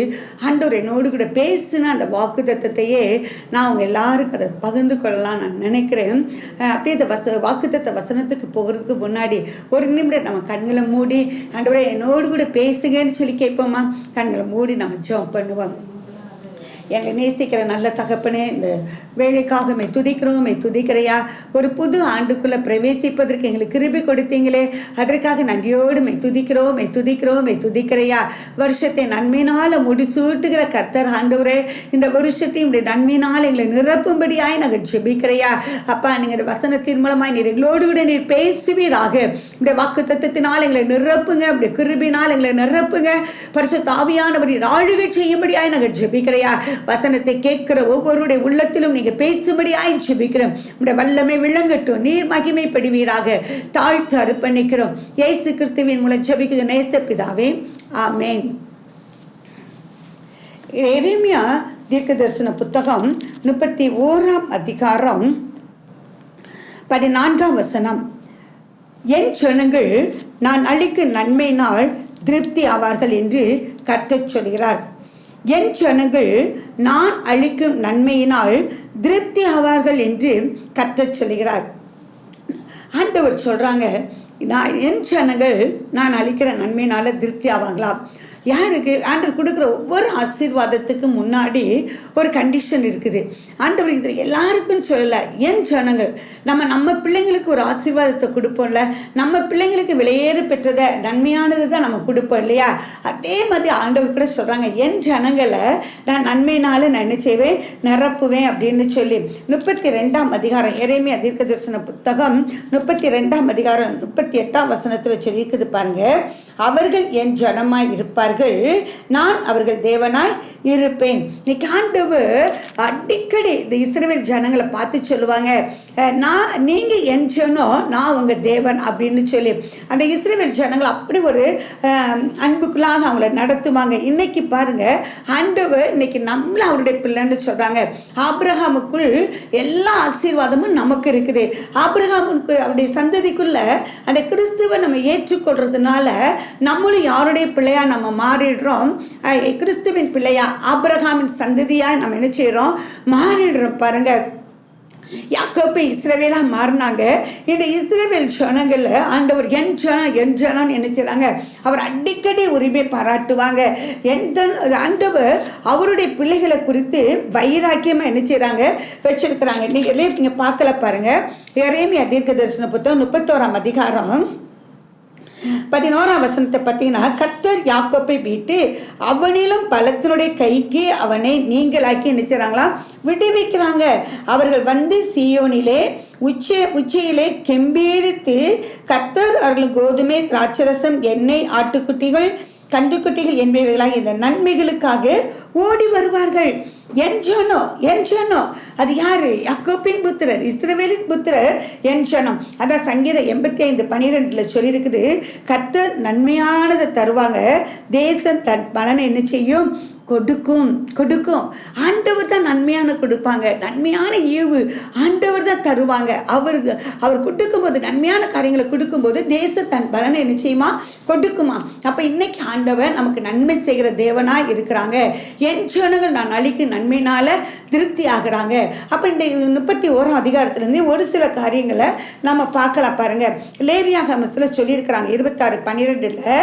E: ஆண்டவர் என்னோடு கூட பேசின அந்த வாக்கு தத்தத்தையே நான் அவங்க எல்லாருக்கும் அதை பகிர்ந்து கொள்ளலாம் நான் நினைக்கிறேன். அப்படியே இந்த வாக்குத்தத்த வசனத்துக்கு போகிறதுக்கு முன்னாடி ஒரு நிமிடம் நம்ம கண்களை மூடி ஆண்டவரே என்னோடு கூட பேசுங்கன்னு சொல்லி கேட்போமா? கண்களை மூடி நம்ம ஜெபம் பண்ணுவோம். எங்களை நேசிக்கிற நல்ல தகப்பனே, இந்த வேலைக்காக துதிக்கிறோம் துதிக்கிறையா. ஒரு புது ஆண்டுக்குள்ளே பிரவேசிப்பதற்கு எங்களுக்கு கிருபை கொடுத்தீங்களே, அதற்காக நன்றியோடு துதிக்கிறோம் துதிக்கிறையா. வருஷத்தை நன்மையினால் முடிசூட்டுகிற கர்த்தர் ஆண்டவரே, இந்த வருஷத்தையும் இப்படி நன்மையினால் எங்களை நிரப்பும்படியாய் நாங்கள் ஜெபிக்கிறையா. அப்பா, நீங்கள் இந்த வசனத்தின் மூலமாய் நீர் எங்களோடு கூட நீர் பேசுவீராக. இப்படி வாக்கு தத்தத்தினால் எங்களை நிரப்புங்க, இப்படி கிருபினால் எங்களை நிரப்புங்க. பரிசுத்த ஆவியானவர் ஆளுகை செய்யும்படியாய் நாங்கள் ஜெபிக்கிறையா. வசனத்தை கேட்கிற ஒவ்வொருடைய உள்ளத்திலும் நீங்க பேசும்படியாய் ஜெபிக்கிறோம். உடைய வல்லமை விளங்கட்டும், நீர் மகிமைப்படுவீராக. தாழ்த்து அர்ப்பணிக்கிறோம் இயேசு கிறிஸ்துவின் மூலம் ஜெபிக்கிற நேச பிதாவே, ஆமென். எரேமியா தீர்க்கதரிசன புத்தகம் 31 அதிகாரம் 14 வசனம். என் ஜனங்கள் நான் அளிக்கும் நன்மையினால் திருப்தி ஆவார்கள் என்று கர்த்தர் சொல்கிறார். என் ஜனங்கள் நான் அளிக்கும் நன்மையினால் திருப்தி ஆவார்கள் என்று கர்த்தர் சொல்கிறார். ஆண்டவர் சொல்றாங்க, என் ஜனங்கள் நான் அளிக்கிற நன்மையினால திருப்தி ஆவாங்களாம். யாருக்கு? ஆண்டவர் கொடுக்குற ஒவ்வொரு ஆசீர்வாதத்துக்கு முன்னாடி ஒரு கண்டிஷன் இருக்குது. ஆண்டவர் இது எல்லாருக்கும் சொல்லலை, என் ஜனங்கள். நம்ம பிள்ளைங்களுக்கு ஒரு ஆசீர்வாதத்தை கொடுப்போம்ல, நம்ம பிள்ளைங்களுக்கு விலையேறு பெற்றதை நன்மையானது தான் நம்ம கொடுப்போம் இல்லையா? அதே மாதிரி ஆண்டவர் கூட சொல்கிறாங்க, என் ஜனங்களை நான் நன்மையினால நான் என்ன செய்வேன்? நிரப்புவேன் அப்படின்னு சொல்லி 32 அதிகாரம் எரேமியா தீர்க்கதரிசன புத்தகம் 32 அதிகாரம் 38 வசனத்தில் சொல்லியிருக்குது பாருங்க. அவர்கள் என் ஜனமாய் இருப்பார், நான் அவர்கள் தேவனாய் இருப்பேன். இன்னைக்கு ஆண்டவர் அடிக்கடி இந்த இஸ்ரவேல் ஜனங்களை பார்த்து சொல்லுவாங்க, நீங்க என் ஜனம், நான் உங்க தேவன் அப்படின்னு சொல்லி அந்த இஸ்ரவேல் ஜனங்கள் அப்படி ஒரு அன்புக்குள்ளாக அவங்கள நடத்துவாங்க. இன்னைக்கு பாருங்க, ஆண்டவர் இன்னைக்கு நம்மள அவருடைய பிள்ளைன்னு சொல்றாங்க. ஆபிரகாமுக்குள் எல்லா ஆசீர்வாதமும் நமக்கு இருக்குது. ஆபிரகாமுக்கு அவருடைய சந்ததிக்குள்ள அந்த கிறிஸ்துவை நம்ம ஏற்றுக்கொள்றதுனால நம்மளும் யாருடைய பிள்ளையா நம்ம மாறிடுறோம். கிறிஸ்துவின் பிள்ளையா, ஆபிரகாமின் சந்ததியா நம்ம என்ன செய்யறோம்? மாறிடுறோம். பாருங்க, யாக்கோபு இஸ்ரவேலா மாறினாங்க. இந்த இஸ்ரவேல் ஜனங்கள்ல ஆண்டவர் என் ஜனம் என்ன செய்றாங்க? அவர் அடிக்கடி உரிமை பாராட்டுவாங்க. ஆண்டவர் அவருடைய பிள்ளைகளை குறித்து வைராக்கியமா என்ன செய்றாங்க? வச்சிருக்கிறாங்க. நீங்க பார்க்கல பாருங்க. எரேமியா தீர்க்கதரிசன புத்தகம் 31 அதிகாரம் 11 வசனத்தை பார்த்தீங்கன்னா, கர்த்தர் யாக்கோப்பை மீட்டு அவனிலும் பலத்தினுடைய கைக்கு அவனை நீங்களாக்கி நினைச்சாங்களா விடுவிக்கிறாங்க. அவர்கள் வந்து சீயோனிலே உச்சியிலே கெம்பீரித்து, கர்த்தர் அவர்கள் கோதுமை, திராட்சரசம், எண்ணெய், ஆட்டுக்குட்டிகள், கன்றுக்குட்டிகள் என்பவைகளாக இந்த நன்மைகளுக்காக ஓடி வருவார்கள். என் ஜனம் அது யாரு? யாக்கோபின் புத்திரர், இஸ்ரவேலின் புத்திரர் என் ஜனம். அதான் சங்கீதம் 85:12 சொல்லியிருக்குது, கர்த்தர் நன்மையானதை தருவாங்க, தேசம் தன் பலனை என்ன செய்யும்? கொடுக்கும். ஆண்டவர் தான் நன்மையான கொடுப்பாங்க. நன்மையான ஈவு ஆண்டவர் தான் தருவாங்க. அவர் கொடுக்கும் போது, நன்மையான காரியங்களை கொடுக்கும்போது தேசம் தன் பலனை என்ன செய்யுமா? கொடுக்குமா. அப்ப இன்னைக்கு ஆண்டவர் நமக்கு நன்மை செய்கிற தேவனா இருக்கிறாங்க. என் ஜனங்கள் நான் அளிக்கும் நன்மையினால திருப்தி ஆகுறாங்க. அப்ப இந்த 31 அதிகாரத்திலிருந்து ஒரு சில காரியங்களை நம்ம பார்க்கலாம் பாருங்க. லேவியாகமத்தில் சொல்லியிருக்கிறாங்க 26:12,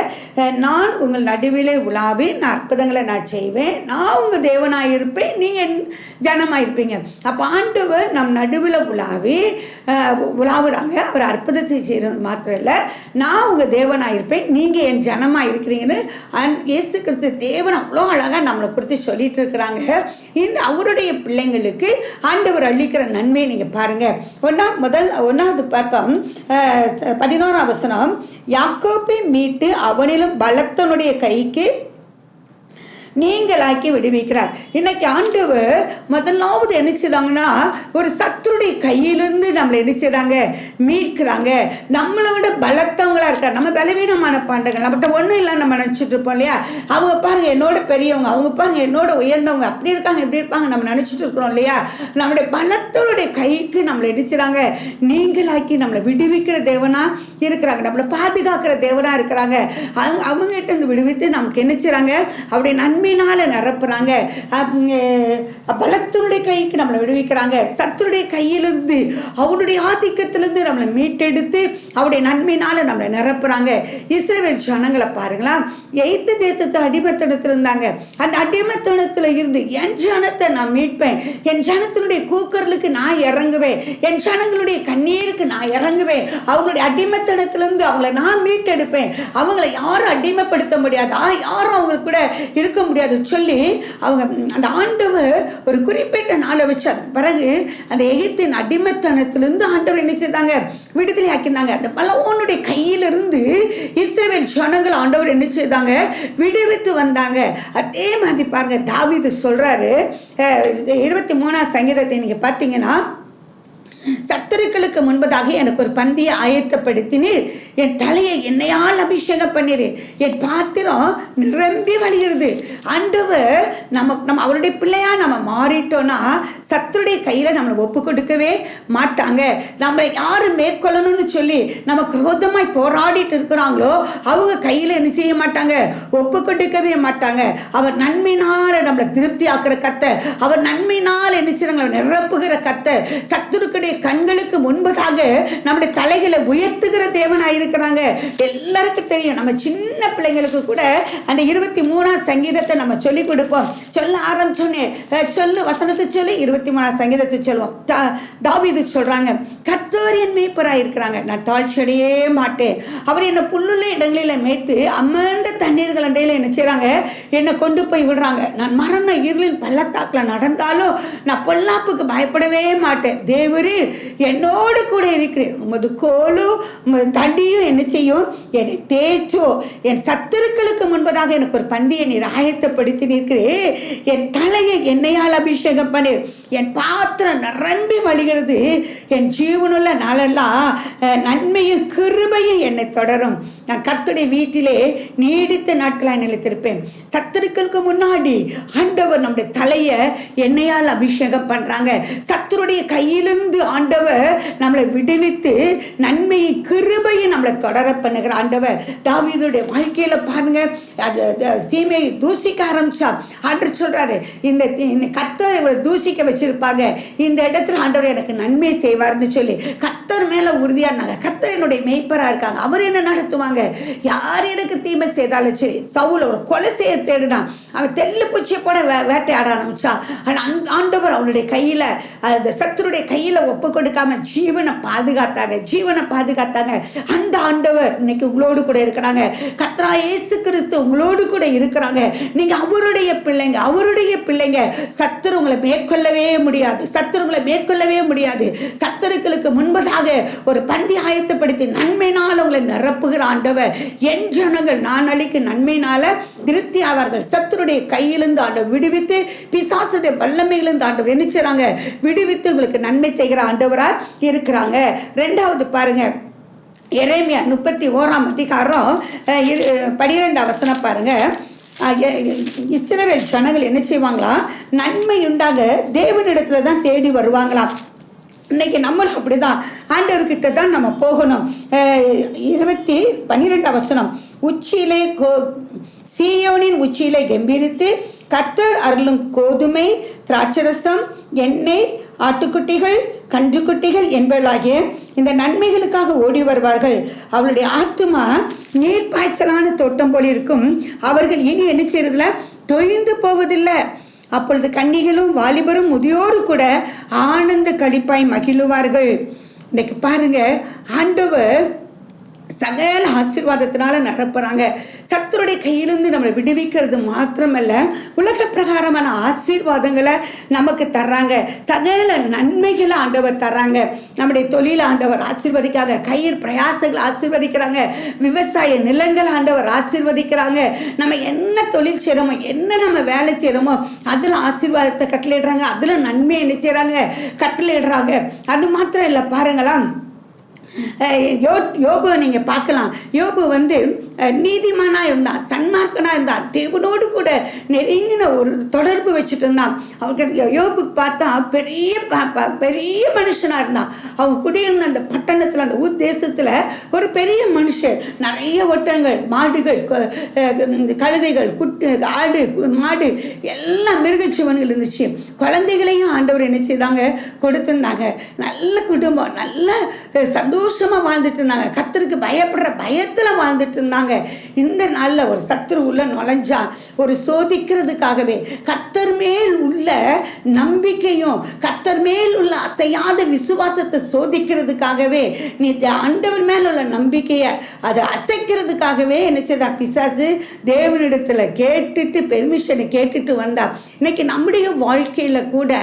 E: நான் உங்கள் நடுவிலே உலாவி நான் அற்புதங்களை நான் செய்வேன், நான் உங்க தேவனாயிருப்பேன், நீங்க ஜனமாயிருப்பீங்க. அப்ப ஆண்டவர் நம் நடுவில் உலாவுறாங்க. அவர் அற்புதத்தை செய்யறது மாத்திரம் இல்ல, நான் உங்க தேவனாயிருப்பேன், நீங்க என் ஜனமா இருக்கிறீங்கன்னு இயேசு கிறிஸ்து தேவன் அவ்வளோ அழகா நம்மளை குறித்து சொல்லிட்டு இருக்கிறாங்க. இந்த அவருடைய பிள்ளைங்களுக்கு ஆண்டவர் அளிக்கிற நன்மையை நீங்க பாருங்க. ஒன்னாவது பார்ப்போம் 11 வசனம். யாக்கோபை மீட்டு அவனிலும் பலத்தனுடைய கைக்கு நீங்களாக்கி விடுவிக்கிறார். இன்னைக்கு ஆண்டவர் முதலாவது என்ன செய்றாங்கன்னா, ஒரு சத்துருடைய கையிலிருந்து நம்மளை என்ன செய்றாங்க? மீட்கிறாங்க. நம்மளோட பலத்தவங்களா இருக்கார். நம்ம பலவீனமான பாண்டங்கள், நம்மகிட்ட ஒன்றும் இல்லை நம்ம நினச்சிட்டு இருப்போம் இல்லையா? அவங்க பாருங்க என்னோட பெரியவங்க, அவங்க பாருங்க என்னோட உயர்ந்தவங்க, அப்படி இருக்காங்க இப்படி இருப்பாங்க நம்ம நினச்சிட்டு இருக்கிறோம் இல்லையா? நம்முடைய பலத்தோடைய கைக்கு நம்மளை நினைச்சாங்க நீங்களாக்கி நம்மளை விடுவிக்கிற தேவனா இருக்கிறாங்க, நம்மளை பாதுகாக்கிற தேவனா இருக்கிறாங்க. அவங்க கிட்ட இருந்து விடுவித்து நமக்கு என்ன செய்றாங்க? அவருடைய நன்மை நன்மையினால நிரப்புறாங்க. பலத்தினுடைய கைக்கு நம்மளை விடுவிக்கிறாங்க. சத்துருடைய கையிலிருந்து அவருடைய ஆதிக்கத்திலிருந்து நம்மளை மீட்டெடுத்து அவருடைய நன்மையினால நம்மளை நிரப்புறாங்க. இஸ்ரவேல் ஜனங்களை பாருங்களா, எகிப்து தேசத்தில் அடிமைத்தனத்தில் இருந்தாங்க. அந்த அடிமைத்தனத்தில் இருந்து என் ஜனத்தை நான் மீட்பேன், என் ஜனத்தினுடைய கூக்குரலுக்கு நான் இறங்குவேன், என் ஜனங்களுடைய கண்ணீருக்கு நான் இறங்குவேன், அவங்களுடைய அடிமைத்தனத்திலிருந்து அவங்களை நான் மீட்டெடுப்பேன், அவங்களை யாரும் அடிமைப்படுத்த முடியாது, யாரும் அவங்க கூட இருக்க முடியாது சொல்லி அவங்க அந்த ஆண்டவர் ஒரு குறிப்பிட்ட நாளை வச்சு அதுக்கு பிறகு அந்த எகிப்தின் அடிமைத்தனத்திலிருந்து ஆண்டவர் என்ன செய்தாங்க, விடுதலை ஆக்கினாங்க. அந்த பலவோனுடைய கையிலிருந்து இஸ்ரவேல் ஜனங்கள் ஆண்டவர் என்ன செய்தாங்க, விடுவித்து வந்தாங்க. அதே மாதிரி பாருங்க, தாவீது சொல்றாரு 23ஆம் சங்கீதத்தை நீங்க பார்த்தீங்கன்னா, சத்துருக்களுக்கு முன்பதாக எனக்கு ஒரு பந்தியை ஆயத்தப்படுத்தினீர், என் தலையை எண்ணெயால் அபிஷேகம் பண்ணிரு, என் பாத்திரம் நிரம்பி வழிகிறது. ஆண்டவர் நம்ம அவருடைய பிள்ளையா நம்ம மாறிட்டோம்னா சத்துருடைய கையில நம்மளை ஒப்பு கொடுக்கவே மாட்டாங்க. நம்மளை யாரு மேற்கொள்ளணும்னு சொல்லி நம்ம குரோதமாய் போராடிட்டு இருக்கிறாங்களோ அவங்க கையில என்ன செய்ய மாட்டாங்க, ஒப்பு கொடுக்கவே மாட்டாங்க. அவர் நன்மையினால நம்மளை திருப்தி ஆக்குற கர்த்தர், அவர் நன்மையினால் என்ன செய்யறாங்க, நிரப்புகிற கர்த்தர், சத்துருக்குடைய கண்களுக்கு முன்பதாக நம்முடைய தலைகளை உயர்த்துகிற தேவனாயிருக்கிறாங்க. எல்லாருக்கும் தெரியும், நம்ம சின்ன பிள்ளைங்களுக்கு கூட அந்த 23ஆம் சங்கீதத்தை நம்ம சொல்லி கொடுப்போம். சொல்ல ஆரம்பிச்சோன்னே சொல்லு வசனத்தை சொல்லி 23ஆம் சங்கீதத்தை சொல்லுவோம். தாவீது சொல்றாங்க, கர்த்தர் என் மேய்ப்பராய் இருக்கிறாங்க, நான் தாழ்ச்சியடையே மாட்டேன், அவர் என்னை புல்லுள்ள இடங்களில் மேய்த்து அமர்ந்த தண்ணீர்கள் அண்டையில என்ன செய்யறாங்க, என்னை கொண்டு போய் விடுறாங்க. நான் மரண இருளின் பள்ளத்தாக்கில் நடந்தாலும் நான் பொல்லாப்புக்கு பயப்படவே மாட்டேன், தேவரே என்னோடு கூட இருக்கிறேன், உமது கோலும் உமது தடியும் என்ன செய்யும், என்னை தேய்ச்சோ, என் சத்துருக்களுக்கு முன்பதாக எனக்கு ஒரு பந்தியை நீர் ஆயத்தப்படுத்தி நிற்கிறேன், என் தலையை எண்ணெயால் அபிஷேகம் பண்ணி என் பாத்திரம் நிரம்பி வழிகிறது, என் ஜீவனுள்ள நாளெல்லாம் நன்மையும் கிருபையும் என்னை தொடரும், நான் கர்த்தருடைய வீட்டிலே நீடித்த நாட்களாக நிலைத்திருப்பேன். சத்துருக்களுக்கு முன்னாடி ஆண்டவர் நம்முடைய தலையை எண்ணெயால் அபிஷேகம் பண்றாங்க. சத்துருடைய கையிலிருந்து ஆண்டவர் நம்மளை விடுவித்து நன்மையை கிருபையை நம்மளை தொடர பண்ணுகிற ஆண்டவர். தாவீதுடைய வாழ்க்கையில பாருங்க, அது சீமையை தூசிக்க ஆரம்பிச்சா ஆண்டவர் சொல்றாரு, இந்த கர்த்தர் இவரை தூசிக்க வச்சிருப்பாங்க, இந்த இடத்துல ஆண்டவர் எனக்கு நன்மை செய்வார்னு சொல்லி கர்த்தர் மேல உறுதியா இருந்தாங்க. கர்த்தர் என்னுடைய மேய்ப்பரா இருக்காங்க, அவர் என்ன நடத்துவாங்க, யார் எனக்கு தீமை செய்தாலும் சரி. சவுல் ஒரு கொலை செய்ய தேடினான், அவன் தெல்லு பூச்சியை கூட வேட்டையாட ஆரம்பிச்சா. ஆண்டவர் அவனுடைய கையில அந்த சத்துருடைய கையில ஒப்பு கொடுக்காம ஜீவனை பாதுகாத்தாங்க. அந்த ஆண்டவர் இன்னைக்கு உங்களோடு கூட இருக்கிறாங்க. கர்த்தராகிய இயேசு கிறிஸ்து உங்களோடு கூட இருக்கிறாங்க. நீங்க அவருடைய பிள்ளைங்க. சத்துரு உங்களை மேற்கொள்ளவே முடியாது. சத்துருக்களுக்கு முன்பதாக ஒரு பந்தி ஆயத்தப்படுத்தி நன்மையினால் உங்களை நிரப்புகிற ஆண்டவர். என் ஜனங்கள் நான் அளிக்கும் நன்மையினால திருப்தி ஆவார்கள். சத்துருடைய கையிலிருந்து ஆண்டவர் விடுவித்து, பிசாசுடைய வல்லமையிலிருந்து ஆண்டவர் என்ன செய்றாங்க, விடுவித்து உங்களுக்கு நன்மை செய்கிற ஆண்டவரா இருக்கிறாங்க. ரெண்டாவது பாருங்க, எரேமியா 31ஆம் அதிகாரம் 12ஆம் வசனம் பாருங்க. இஸ்ரவேல் ஜனங்கள் என்ன செய்வாங்களா, நன்மை உண்டாக தேவனிடத்துல தான் தேடி வருவாங்களாம். இன்னைக்கு நம்மளும் அப்படிதான் ஆண்டவர்கிட்ட தான் நம்ம போகணும். 12ஆம் வசனம், உச்சியிலே சீயோனின் உச்சியிலே கம்பீரித்து கர்த்தர் அருளும் கோதுமை, திராட்சரசம், எண்ணெய், ஆட்டுக்குட்டிகள், கன்றுக்குட்டிகள் என்பவர்களாகிய இந்த நன்மைகளுக்காக ஓடி வருவார்கள். அவளுடைய ஆத்துமா நீர் பாய்ச்சலான தோட்டம் போல இருக்கும். அவர்கள் இனி என்ன செய்யறதுல தொய்ந்து போவதில்லை. அப்பொழுது கன்னிகளும் வாலிபரும் முதியோரு கூட ஆனந்த களிப்பாய் மகிழுவார்கள். இன்னைக்கு பாருங்க, ஆண்டவர் சகல ஆசீர்வாதத்தினால நிரப்புறாங்க. சத்துருடைய கையிலிருந்து நம்மளை விடுவிக்கிறது மாத்திரமல்ல, உலக பிரகாரமான ஆசீர்வாதங்களை நமக்கு தர்றாங்க. சகல நன்மைகளை ஆண்டவர் தர்றாங்க. நம்முடைய தொழில் ஆண்டவர் ஆசீர்வதிக்காங்க, கையில் பிரயாசங்களை ஆசீர்வதிக்கிறாங்க, விவசாய நிலங்கள் ஆண்டவர் ஆசீர்வதிக்கிறாங்க. நம்ம என்ன தொழில் செய்யறோமோ, என்ன நம்ம வேலை செய்யறோமோ அதுல ஆசீர்வாதத்தை கட்டளையிடுறாங்க, அதுல நன்மை என்ன செய்யறாங்க, கட்டளையிடுறாங்க. அது மாத்திரம் இல்லை, பாருங்களா, யோபு நீங்க பார்க்கலாம். யோபு நீதிமானா இருந்தான், சன்மார்க்கனா இருந்தான், தேவனோடு கூட நெருங்கின ஒரு தொடர்பு வச்சுட்டு இருந்தான். அவனுக்கு யோபுக்கு பார்த்தா பெரிய மனுஷனா இருந்தான். அவன் குடியிருந்த அந்த பட்டணத்துல, அந்த ஊர் தேசத்துல ஒரு பெரிய மனுஷன். நிறைய ஒட்டங்கள், மாடுகள், கழுதைகள், ஆடு, மாடு, எல்லா மிருகஜீவன்கள் இருந்துச்சு. குழந்தைகளையும் ஆண்டவர் என்ன செய்தாங்க, கொடுத்திருந்தாங்க. நல்ல குடும்பம், நல்ல சந்தோஷமா வாழ்ந்துட்டு இருந்தாங்க. கர்த்தருக்கு பயப்படுற பயத்துல வாழ்ந்துட்டு இருந்தாங்க. இந்த நாள்ல ஒரு சத்துரு உள்ள நுழைஞ்சா, ஒரு சோதிக்கிறதுக்காகவே, கர்த்தர் மேல் உள்ள நம்பிக்கையும் கர்த்தர் மேல் உள்ள அசையாத விசுவாசத்தை சோதிக்கிறதுக்காகவே, நீ ஆண்டவர் மேல உள்ள நம்பிக்கையை அதை அசைக்கிறதுக்காகவே என்ன செய்தா பிசாசு தேவனிடத்துல கேட்டுட்டு பெர்மிஷனை கேட்டுட்டு வந்தா. இன்னைக்கு நம்முடைய வாழ்க்கையில கூட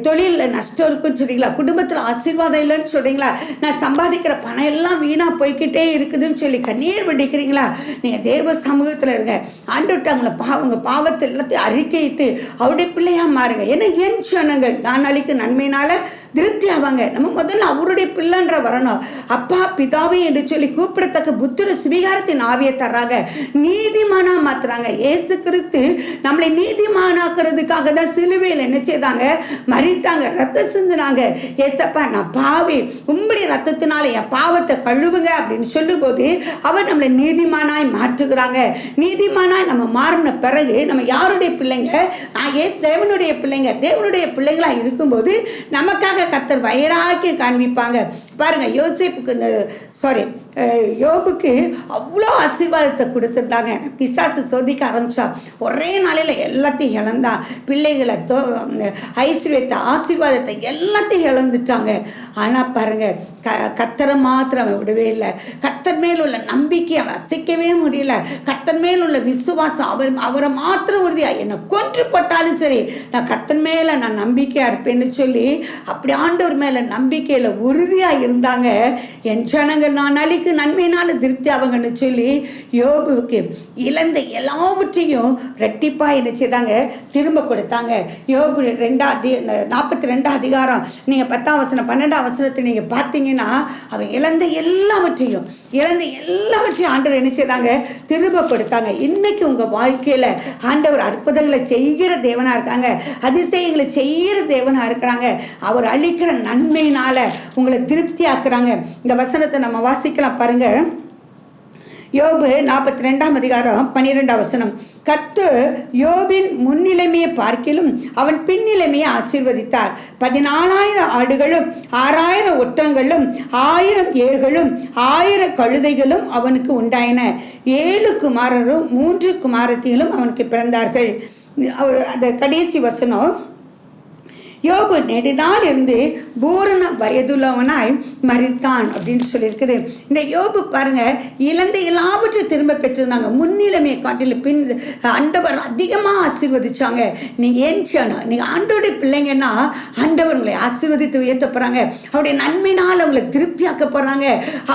E: தொழில நஷ்டம் இருக்குன்னு சொல்றீங்களா, குடும்பத்துல ஆசீர்வாதம் இல்லைன்னு சொல்றீங்களா, நான் சம்பாதிக்கிற பணம் எல்லாம் வீணா போய்கிட்டே இருக்குதுன்னு சொல்லி கண்ணீர் வடிக்கிறீங்களா, நீங்க தேவ சமூகத்துல இருங்க. ஆண்டவர்ட்ட உங்க பாவத்தை எல்லாத்தையும் அறிக்கையிட்டு அவருடைய பிள்ளையா மாறுங்க. ஏன்னா என் ஜனங்கள் நான் அளிக்கும் நன்மையினால திருப்தி ஆவாங்க. நம்ம முதல்ல அவருடைய பிள்ளைன்ற வரணும். அப்பா பிதாவே என்று சொல்லி கூப்பிடத்தக்க புத்திர சுவீகாரத்தின் ஆவியை தர்றாங்க, நீதிமானா மாத்துறாங்க. இயேசு கிறிஸ்து நம்மளை நீதிமானாக்குறதுக்காக தான் சிலுவையில் என்ன செய்தாங்க, மரித்தாங்க, ரத்தம் சிந்தினாங்க. ஏசப்பா நான் பாவி, உம்முடைய ரத்தத்தினால என் பாவத்தை கழுவுங்க அப்படின்னு சொல்லும் போது அவர் நம்மளை நீதிமானாய் மாற்றுகிறாங்க. நீதிமானாய் நம்ம மாறின பிறகு நம்ம யாருடைய பிள்ளைங்க, தேவனுடைய பிள்ளைங்க. தேவனுடைய பிள்ளைகளா இருக்கும்போது நமக்காக கர்த்தர் வைராக்கியம் காண்பிப்பாங்க. பாருங்க, யோபுக்கு அவ்வளோ ஆசீர்வாதத்தை கொடுத்துருந்தாங்க. பிசாசு சோதிக்க ஆரம்பிச்சா, ஒரே நாளையில் எல்லாத்தையும் இழந்தான். பிள்ளைகளை, ஐஸ்வர்யத்தை, ஆசீர்வாதத்தை எல்லாத்தையும் இழந்துட்டாங்க. ஆனால் பாருங்க, கர்த்தரை மாத்திரம் அவன் விடவே இல்லை. கர்த்தர் மேல் உள்ள நம்பிக்கை அவன் அசைக்கவே முடியல. கர்த்தர் மேல் உள்ள விசுவாசம், அவரை மாத்திரம் உறுதியா, என்னை கொன்று போட்டாலும் சரி நான் கர்த்தர் மேல நான் நம்பிக்கையா இருப்பேன்னு சொல்லி அப்படி ஆண்டவர் மேல நம்பிக்கையில உறுதியா இருந்தாங்க. என் ஜனங்கள் நான் அளிக்கும் நன்மையினால திருப்தி ஆவாங்கன்னு சொல்லி யோபுவுக்கு இழந்த எல்லாவற்றையும் ரெட்டிப்பா என்ன செய்தாங்க, திரும்ப கொடுத்தாங்க. யோபு 42 அதிகாரம் நீங்க 10 வசனம் 12 வசனத்தை நீங்க பார்த்தீங்கன்னா, அவன் இழந்த எல்லாவற்றையும் ஆண்டவர் என்ன செய்தாங்க, திரும்ப கொடுத்தாங்க. இன்னைக்கு உங்க வாழ்க்கையில ஆண்டவர் அற்புதங்களை செய்கிற தேவனா இருக்காங்க, அதிசயங்களை செய்கிற தேவனா இருக்கிறாங்க. அவர் அளிக்கிற நன்மையினால உங்களை திருப்தி ஆக்குறாங்க. இந்த வசனத்தை நம்ம வாசிக்கலாம் பாருங்க. யோபு 42 அதிகாரம் 12 வசனம். கர்த்தர் யோபின் முன்னிலைமையை பார்க்கிலும் அவன் பின்னிலைமையை ஆசீர்வதித்தார். 14,000 ஆடுகளும் 6,000 ஒட்டங்களும் 1000 ஏர்களும் 1000 கழுதைகளும் அவனுக்கு உண்டாயின. 7 குமாரரும் 3 குமாரத்திகளும் அவனுக்கு பிறந்தார்கள். அந்த கடைசி வசனம், யோபு நெடுநாள் இருந்து பூரண வயதுள்ளவனாய் மரித்தான் அப்படின்னு சொல்லியிருக்குது. இந்த யோபு பாருங்க, இழந்த எல்லாவற்றையும் திரும்ப பெற்றிருந்தாங்க. முன்னிலைமையை காட்டிலும் பின் ஆண்டவர் அதிகமாக ஆசீர்வதிச்சாங்க. நீங்க ஏன் நீங்க ஆண்டோடைய பிள்ளைங்கன்னா ஆண்டவர் உங்களை ஆசீர்வதித்து உயர்த்த போறாங்க. அவருடைய நன்மையினால உங்களை திருப்தியாக்க போறாங்க.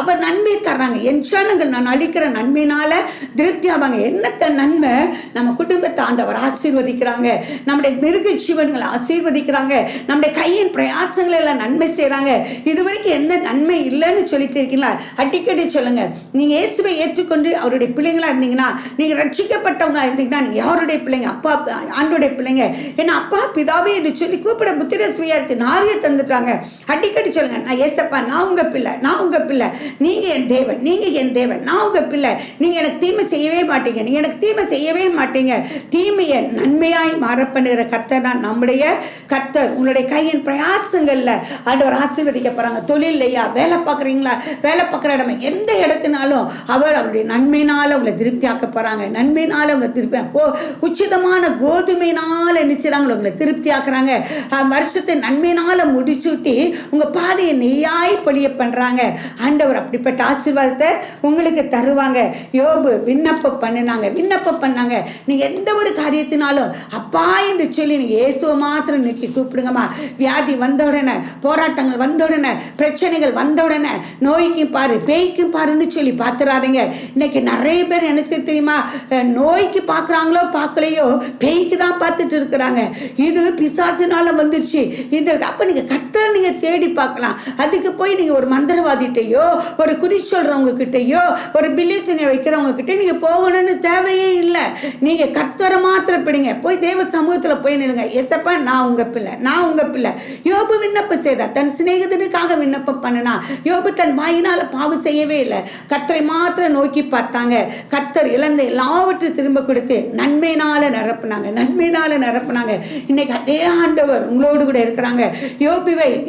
E: அவர் நன்மை தர்றாங்க. என் ஜனங்கள் நான் அளிக்கிற நன்மையினால திருப்தி ஆவாங்க. என்னத்த நன்மை, நம்ம குடும்பத்தை ஆண்டவர் ஆசீர்வதிக்கிறாங்க, நம்முடைய மிருக ஜீவன்களை ஆசீர்வதிக்கிறாங்க, நம்முடைய கையின் பிரயாசங்களை எல்லாம் நன்மை செய்யறாங்க. இதுவரைக்கும் எந்த நன்மை இல்லைன்னு சொல்லிட்டு இருக்கீங்களா, அடிக்கடி சொல்லுங்க. நீங்க இயேசுவை ஏற்றுக்கொண்டு அவருடைய பிள்ளைங்களா இருந்தீங்கன்னா, நீங்க ரட்சிக்கப்பட்டவங்க இருந்தீங்கன்னா, நீங்க யாருடைய பிள்ளைங்க, அப்பா ஆண்டோடைய பிள்ளைங்க. ஏன்னா அப்பா பிதாவே என்று சொல்லி கூப்பிட புத்திர சுவியாருக்கு நாவிய தந்துட்டாங்க. அடிக்கடி சொல்லுங்க, நான் ஏசப்பா, நான் உங்க பிள்ளை, நான் உங்க பிள்ளை, நீங்க என் தேவன், நீங்க என் தேவன், நான் உங்க பிள்ளை, நீங்க எனக்கு தீமை செய்யவே மாட்டீங்க, நீங்க எனக்கு தீமை செய்யவே மாட்டீங்க. தீமையை நன்மையாய் மாற பண்ணுகிற கர்த்தர் தான் நம்முடைய கர்த்தர். உங்களுடைய கையின் பிரயாசங்கள்ல ஆண்டவர் ஆசீர்வதிக்க போறாங்க. தொழிலையா, வேலை பார்க்குறீங்களா, வேலை பார்க்குற இடம் எந்த இடத்துனாலும் அவருடைய நன்மையினால உங்களை திருப்தி ஆக்க போறாங்க. நன்மையினால உங்க திருப்தி, உச்சிதமான கோதுமையினால நினைச்சாங்களோ உங்களை திருப்தி ஆக்குறாங்க. வருஷத்தை நன்மையினால முடிச்சுட்டி உங்க பாதையை நெய்யாய் பொழிய பண்றாங்க. ஆண்டவர் அப்படிப்பட்ட ஆசீர்வாதத்தை உங்களுக்கு தருவாங்க. யோபு விண்ணப்பம் பண்ணாங்க. நீங்க எந்த ஒரு காரியத்தினாலும் அப்பா என்று சொல்லி நீங்க இயேசுவை மாத்திரம் இன்னைக்கு கூப்பிடுங்க. கூப்பிடுங்கம்மா. வியாதி வந்த உடனே, போராட்டங்கள் வந்த உடனே, பிரச்சனைகள் வந்த உடனே நோய்க்கும் பாரு பேய்க்கும் பாருன்னு சொல்லி பார்த்துறாதீங்க. இன்னைக்கு நிறைய பேர் என்ன செய்ய தெரியுமா, நோய்க்கு பார்க்குறாங்களோ பார்க்கலையோ பேய்க்கு தான் பார்த்துட்டு இருக்கிறாங்க. இது பிசாசினால வந்துருச்சு. இந்த அப்போ நீங்கள் கர்த்தரை நீங்கள் தேடி பார்க்கலாம். அதுக்கு போய் நீங்கள் ஒரு மந்திரவாதிட்டையோ ஒரு குறி சொல்கிறவங்க கிட்டையோ ஒரு பில்லிசனை வைக்கிறவங்க கிட்டே நீங்கள் போகணும்னு தேவையே இல்லை. நீங்கள் கர்த்தரை மாத்திரம் பிடிங்க. போய் தேவ சமூகத்தில் போய் நில்லுங்க. எசப்பா நான் உங்கள் பிள்ளை, நான் உங்கள் பிள்ளை. யோபு விண்ணப்பம் செய்தார், தன் சிநேகிதனுக்காக விண்ணப்பம் பண்ணினா. யோபு தன் வாயினால் பாவம் செய்யவே இல்லை. கர்த்தரை மாத்திரம் நோக்கி பார்த்தாங்க. கர்த்தர் இழந்த எல்லாவற்றையும் திரும்ப கொடுத்து நன்மையினால நிரப்புனாங்க, நன்மையினால நிரப்புனாங்க. இன்னைக்கு அதே ஆண்டவர் உங்களோடு கூட இருக்கிறாங்க.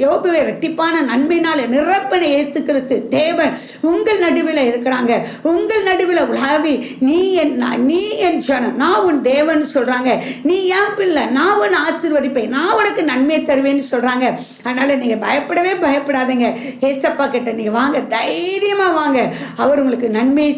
E: யோபுவை ரெட்டிப்பான நன்மையினால நிரப்பின இயேசு கிறிஸ்து தேவன் உங்கள் நடுவில் இருக்கிறாங்க. உங்கள் நடுவில் உலாவி நீ என் ஜனம், நான் உன் தேவன் சொல்றாங்க. நீ என் பிள்ளை, நான் உன் ஆசீர்வதிப்பேன், நான் உனக்கு நன்மையை தருவேன்னு சொல்றாங்க. அதனால நீங்க பயப்படவே பயப்படாதீங்க. ஏசப்பா கிட்ட நீங்க வாங்க, தைரியமா வாங்க. அவர் உங்களுக்கு நன்மையை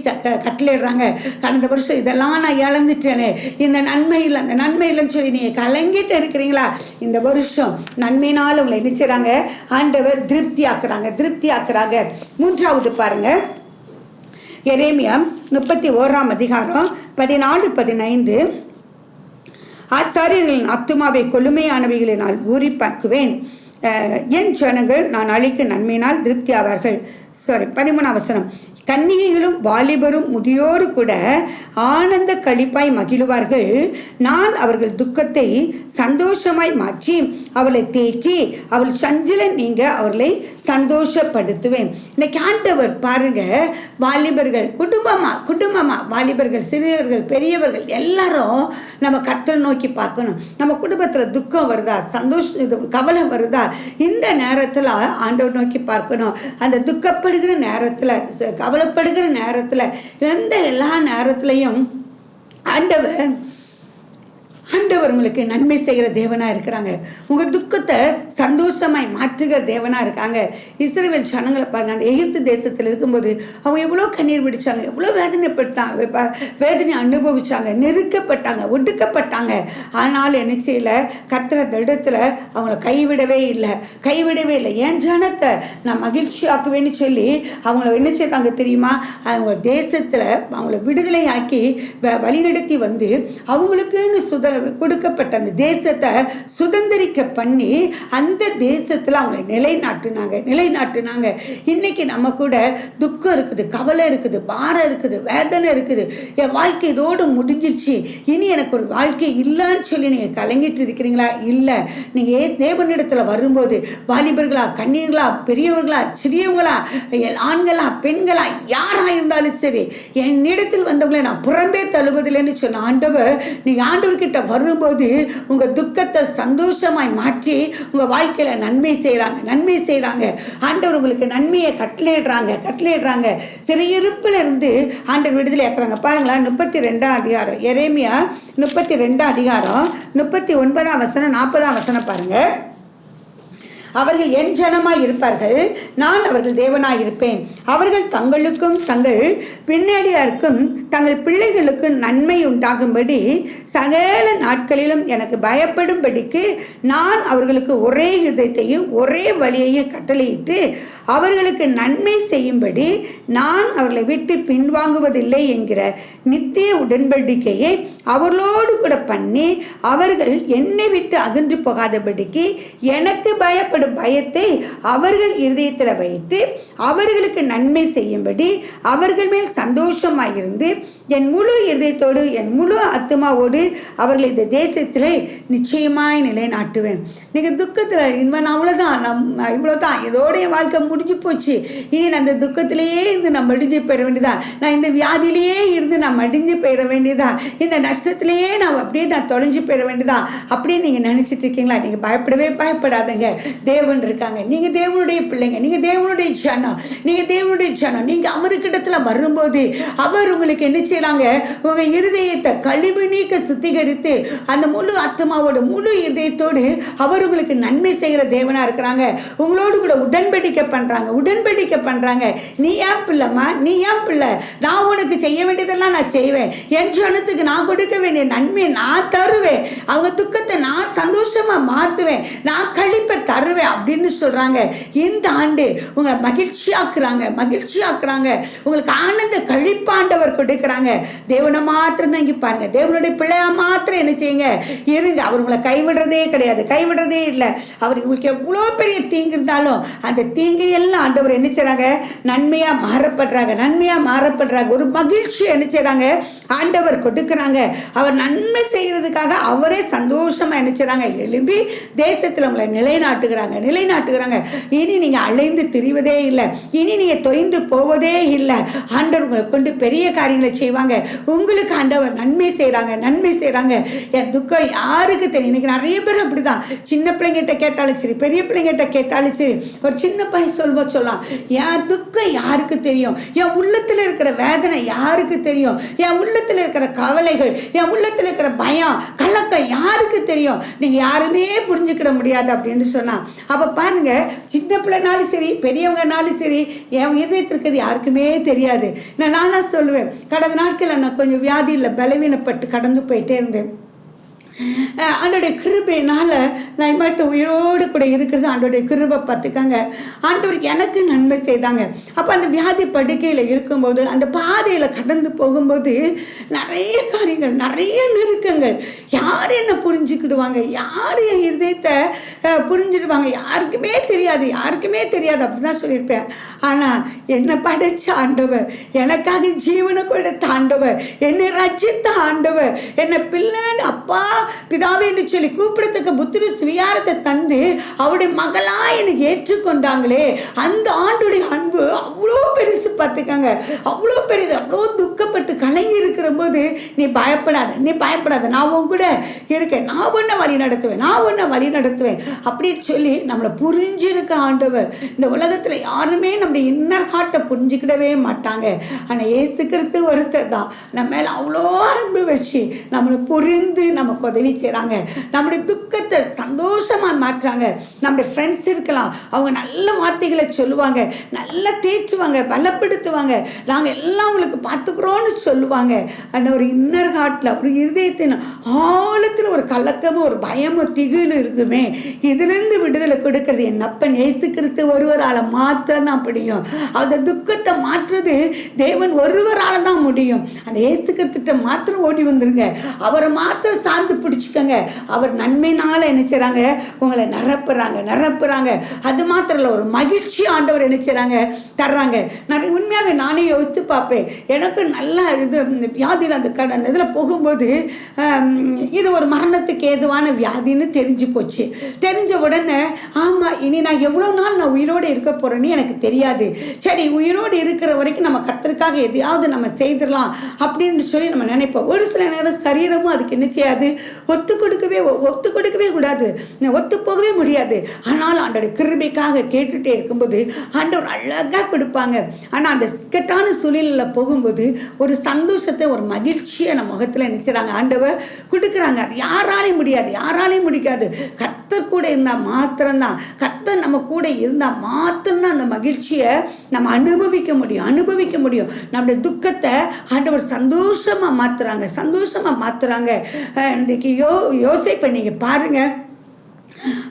E: கட்டளையிடுறாங்க. கடந்த வருஷம் இதெல்லாம் நான் இழந்துட்டேனே, இந்த நன்மை இல்லை அந்த நன்மை இல்லைன்னு சொல்லி நீங்க கலங்கிட்டு இருக்கிறீங்களா? இந்த வருஷம் நன்மையினால உங்களை என்ன செய்றாங்க, ஆண்டவர் திருப்தி ஆக்குறாங்க. மூன்றாவது பாருங்க, எரேமியா 31 14-15. ஆசாரியர்களின் ஆத்துமாவை கொழுமையானவைகளினால் பூரிப்பாக்குவேன். என் ஜனங்கள் நான் அளிக்கும் நன்மையினால் திருப்தி ஆவார்கள். 13 கன்னிகைகளும் வாலிபரும் முதியோரு கூட ஆனந்த களிப்பாய் மகிழ்வார்கள். நான் அவர்கள் துக்கத்தை சந்தோஷமாய் மாற்றி அவளை தேற்றி அவள் சஞ்சலம் நீங்க அவர்களை சந்தோஷப்படுத்துவேன். இன்னைக்கு ஆண்டவர் பாருங்க, வாலிபர்கள் குடும்பமா வாலிபர்கள், சிறியவர்கள், பெரியவர்கள் எல்லாரும் நம்ம கர்த்தரை நோக்கி பார்க்கணும். நம்ம குடும்பத்தில் துக்கம் வருதா, கவலை வருதா, இந்த நேரத்தில் ஆண்டவர் நோக்கி பார்க்கணும். அந்த துக்கப்படுகிற நேரத்தில், கவலைப்படுகிற நேரத்தில், எல்லா நேரத்துலையும் ஆண்டவர் உங்களுக்கு நன்மை செய்கிற தேவனாக இருக்கிறாங்க. உங்கள் துக்கத்தை சந்தோஷமாய் மாற்றுகிற தேவனாக இருக்காங்க. இஸ்ரவேல் ஜனங்களை பாருங்கள், அந்த எகிப்து தேசத்தில் இருக்கும்போது அவங்க எவ்வளோ கண்ணீர் பிடிச்சாங்க, எவ்வளோ வேதனை அனுபவிச்சாங்க, நெருக்கப்பட்டாங்க, ஒடுக்கப்பட்டாங்க. ஆனால் என்ன செய்யலை, கர்த்தர் அந்த இடத்துல அவங்கள கைவிடவே இல்லை. என் ஜனத்தை நான் மகிழ்ச்சியாக்குவேன்னு சொல்லி அவங்கள என்ன செய்தாங்க தெரியுமா, அவங்க தேசத்தில் அவங்கள விடுதலை ஆக்கி வழிநடத்தி வந்து அவங்களுக்குன்னு கொடுக்கப்பட்ட அந்த தேசத்தை சுதந்திரிக்க பண்ணி அந்த தேசத்தில் அவங்க நிலைநாட்டுனாங்க. இன்னைக்கு நம்ம கூட துக்கம் இருக்குது, கவலை இருக்குது, பாரம் இருக்குது, வேதனை இருக்குது, என் வாழ்க்கை இதோடு முடிஞ்சிச்சு, இனி எனக்கு ஒரு வாழ்க்கை இல்லைன்னு சொல்லி நீங்கள் கலங்கிட்டு இருக்கிறீங்களா? இல்லை. நீங்கள் தேவனிடத்தில் வரும்போது வாலிபர்களா, கண்ணீர்களா, பெரியவர்களா, சிறியவங்களா, ஆண்களா, பெண்களா, யாராக இருந்தாலும் சரி, என்னிடத்தில் வந்தவங்களை நான் புறம்பே தழுவதில்லைன்னு சொன்ன ஆண்டவர், நீங்கள் ஆண்டவர்கிட்ட வரும்போது உங்கள் துக்கத்தை சந்தோஷமாய் மாற்றி உங்கள் வாழ்க்கையில் நன்மை செய்கிறாங்க. ஆண்டவர் உங்களுக்கு நன்மையை கட்டளையிடுறாங்க. சிறையிருப்பில் இருந்து ஆண்டவர் விடுதலை ஆக்குறாங்க. பாருங்களா, 32 எரேமியா 32 39 40 பாருங்க. அவர்கள் என் ஜனமாய் இருப்பார்கள், நான் அவர்கள் தேவனாய் இருப்பேன். அவர்கள் தங்களுக்கும் தங்கள் பின்னடியாருக்கும் தங்கள் பிள்ளைகளுக்கும் நன்மை உண்டாகும்படி சகல நாட்களிலும் எனக்கு பயப்படும்படிக்கு நான் அவர்களுக்கு ஒரே இதயத்தையும் ஒரே வழியையும் கட்டளையிட்டு அவர்களுக்கு நன்மை செய்யும்படி நான் அவர்களை விட்டு பின்வாங்குவதில்லை என்கிற நித்திய உடன்படிக்கையை அவர்களோடு கூட பண்ணி அவர்கள் என்னை விட்டு அகன்று போகாதபடிக்கு எனக்கு பயப்படும் பயத்தை அவர்கள் இருதயத்தில் வைத்து அவர்களுக்கு நன்மை செய்யும்படி அவர்கள் மேல் சந்தோஷமாயிருந்து என் முழு இருதயத்தோடு என் முழு ஆத்துமாவோடு அவர்களை இந்த தேசத்தில் நிச்சயமாய் நிலைநாட்டுவேன். நீங்கள் துக்கத்தில் இவன் அவ்வளோதான், இவ்வளோதான், இதோடைய வாழ்க்கை முடிஞ்சு போச்சு, இனி நான் அந்த துக்கத்திலேயே இருந்து நான் மடிஞ்சு போயிட வேண்டியதா, நான் இந்த வியாதியிலேயே இருந்து நான் மடிஞ்சு போயிட வேண்டியதா, இந்த நஷ்டத்திலேயே நான் தொலைஞ்சு போயிட வேண்டியதா அப்படின்னு நீங்கள் நினச்சிட்டு இருக்கீங்களா? நீங்கள் பயப்படாதீங்க. தேவன் இருக்காங்க. நீங்கள் தேவனுடைய பிள்ளைங்க, நீங்கள் தேவனுடைய ஜனம், நீங்கள் அவருக்கிடத்தில் வரும்போது அவர் உங்களுக்கு என்ன செய்யறாங்க, உங்கள் இருதயத்தை கழிவு நீக்க சுத்திகரித்து அந்த முழு ஆத்மாவோட முழு இருதயத்தோடு அவர் உங்களுக்கு நன்மை செய்கிற தேவனாக இருக்கிறாங்க. உங்களோடு கூட உடன்படிக்கை பண்ணுறாங்க, உடன்படிக்கை பண்ணுறாங்க. நீ ஏன் பிள்ளைம்மா, நீ ஏன் பிள்ளை, நான் உனக்கு செய்ய வேண்டியதெல்லாம் நான் செய்வேன், என் ஜனத்துக்கு நான் கொடுக்க வேண்டிய நன்மையை நான் தருவேன், அவங்க துக்கத்தை நான் சந்தோஷமாக மாற்றுவேன், நான் கழிப்பை தருவேன் அப்படின்னு சொல்கிறாங்க. இந்த ஆண்டு உங்களை மகிழ்ச்சியாக்குறாங்க, உங்களுக்கு ஆனந்த கழிப்பாண்டவர் கொடுக்குறாங்க. தேவனை மாத்திரம் தான் இங்கே பாருங்க, தேவனுடைய பிள்ளையா மாத்திரம் என்ன செய்யுங்க, இருங்க. அவர் உங்களை கைவிடுறதே கிடையாது, கைவிடுறதே இல்லை. அவர் உங்களுக்கு எவ்வளோ பெரிய தீங்கு இருந்தாலும் அந்த தீங்கையெல்லாம் ஆண்டவர் என்ன செய்றாங்க, நன்மையாக மாறப்படுறாங்க. ஒரு மகிழ்ச்சி என்ன செய்றாங்க, ஆண்டவர் கொடுக்குறாங்க. அவர் நன்மை செய்கிறதுக்காக அவரே சந்தோஷமாக என்ன செய்றாங்க, எழும்பி தேசத்தில் உங்களை நிலைநாட்டுகிறாங்க. இனி நீங்கள் அலைந்து திரிவதே இல்லை, இனி நீங்கள் தொய்ந்து போவதே இல்லை. ஆண்டவர் உங்களை கொண்டு பெரிய காரியங்களை செய்வாங்க. உங்களுக்கு ஆண்டவர் நன்மை செய்கிறாங்க. என் துக்கம் யாருக்கு தெரியும்? இன்னைக்கு நிறைய பேர் அப்படிதான், சின்ன பிள்ளைங்கிட்ட கேட்டாலும் சரி, பெரிய பிள்ளைங்கிட்ட கேட்டாலும் சரி, ஒரு சின்ன பையன் சொல்லலாம், என் துக்கம் யாருக்கு தெரியும், என் உள்ளத்தில் இருக்கிற வேதனை யாருக்கு தெரியும், என் உள்ளத்தில் இருக்கிற கவலைகள், என் உள்ளத்தில் இருக்கிற பயம் கலக்கம் யாருக்கு தெரியும், நீங்க யாருமே புரிஞ்சுக்கிட முடியாது அப்படின்னு சொன்னா. அப்ப பாருங்க, சின்ன பிள்ளைனாலும் சரி, பெரியவங்கனாலும் சரி, என் இதயத்திற்கு யாருக்குமே தெரியாது. நானா சொல்லுவேன், கடந்த நாட்கள் நான் கொஞ்சம் வியாதியில் பலவீனப்பட்டு கடந்து போயிட்டே இருந்தேன். ஆண்டோடைய கிருபையினால் நான் மட்டும் உயிரோடு கூட இருக்கிறது ஆண்டோடைய கிருபை பார்த்துக்காங்க. ஆண்டவருக்கு எனக்கு நன்மை செய்தாங்க. அப்போ அந்த வியாதி படுக்கையில் இருக்கும்போது, அந்த பாதையில் கடந்து போகும்போது நிறைய காரியங்கள், நிறைய நெருக்கங்கள். யார் என்ன புரிஞ்சுக்கிடுவாங்க, யார் என் இதயத்தை புரிஞ்சுடுவாங்க, யாருக்குமே தெரியாது அப்படி தான் சொல்லியிருப்பேன். ஆனால் என்னை படைச்ச ஆண்டவர், எனக்காக ஜீவனை கொடுத்த ஆண்டவர், என்னை ரட்சித்த ஆண்டவர், என்னை பிள்ளைன்னு அப்பா பிதாவே என்று சொல்லி கூப்பிடத்தக்க புத்திர சுவிகாரத்தை தந்து அவருடைய மகளா எனக்கு ஏற்றுக்கொண்டாங்களே, அந்த ஆண்டுடைய அன்பு அவ்வளோ பெருசு பார்த்துக்காங்க, அவ்வளோ பெருசு. அவ்வளோ துக்கப்பட்டு கலங்கி இருக்கிற போது, நீ பயப்படாத, நான் உன் கூட இருக்கேன், நான் ஒன்றை வழி நடத்துவேன் அப்படின்னு சொல்லி நம்மளை புரிஞ்சிருக்க ஆண்டவர். இந்த உலகத்தில் யாருமே நம்முடைய இன்னர் ஹார்ட்டை புரிஞ்சுக்கிடவே மாட்டாங்க. ஆனால் இயேசு கிறிஸ்து ஒருத்தர் தான் நம்ம மேலே அவ்வளோ அன்பு வச்சு நம்மளை புரிந்து நமக்கு உதவி செய்கிறாங்க. நம்முடைய துக்கத்தை சந்தோஷமாக மாற்றுறாங்க. நம்முடைய ஃப்ரெண்ட்ஸ் இருக்கலாம், அவங்க நல்ல வார்த்தைகளை சொல்லுவாங்க, நல்லா தேற்றுவாங்க, பலப்படுத்துவாங்க, நாங்கள் எல்லாம் உங்களுக்கு பார்த்துக்குறோன்னு சொல்லுவாங்க. அந்த ஒரு இன்னர் ஹார்ட்டில், ஒரு இருதயத்தின் ஆழத்தில் ஒரு கலக்கமும் ஒரு பயமும் திகிலும் இருக்குமே, இதிலிருந்து விடுதலை கொடுக்கறது என் அப்பன் இயேசு கிறிஸ்து ஒருவரால் மாத்திரம் தான் முடியும். அந்த துக்கத்தை மாற்றுறது தேவன் ஒருவரால் தான் முடியும். அந்த இயேசு கிறிஸ்துட்ட மாத்திரம் ஓடி வந்துருங்க, அவரை மாத்திரம் சார்ந்து பிடிச்சிக்கோங்க. அவர் நன்மைனால என்ன செய்றாங்க, உங்களை நிரப்புறாங்க. அது மாத்திரம் இல்லை, ஒரு மகிழ்ச்சி ஆண்டவர் என்ன செய்றாங்க, தர்றாங்க. நிறைய உண்மையாகவே நானே யோசித்து பார்ப்பேன். எனக்கு நல்லா இது வியாதியில் அந்த இதில் போகும்போது இது ஒரு மரணத்துக்கு ஏதுவான வியாதின்னு தெரிஞ்சு போச்சு. தெரிஞ்ச உடனே ஆமாம், இனி நான் எவ்வளோ நாள் நான் உயிரோடு இருக்க போகிறேன்னு எனக்கு தெரியாது. சரி, உயிரோடு இருக்கிற வரைக்கும் நம்ம கர்த்தருக்காக எதையாவது நம்ம செய்திடலாம் அப்படின்னு சொல்லி நம்ம நினைப்போம். ஒரு சில நேரம் சரீரமும் அதுக்கு என்ன செய்யாது, ஒத்து கொடுக்கவே கூடாது, ஒத்து போகவே முடியாது. ஆனாலும் ஆண்டவர் கிருபைக்காக கேட்டுகிட்டே இருக்கும்போது ஆண்டவர் அழகாக கொடுப்பாங்க. ஆனால் அந்த இக்கட்டான சூழலில் போகும்போது ஒரு சந்தோஷத்தை, ஒரு மகிழ்ச்சியை நம்ம முகத்தில் நினைச்சாங்க ஆண்டவர் கொடுக்குறாங்க. அது யாராலையும் முடியாது. கர்த்தர் கூட இருந்தால் மாத்திரம்தான், கர்த்தர் நம்ம கூட இருந்தால் மாத்திரம்தான் அந்த மகிழ்ச்சியை நம்ம அனுபவிக்க முடியும். நம்முடைய துக்கத்தை ஆண்டவர் சந்தோஷமாக மாற்றுறாங்க. இன்றைக்கு யோசேப்பை நீங்கள் பாருங்கள்,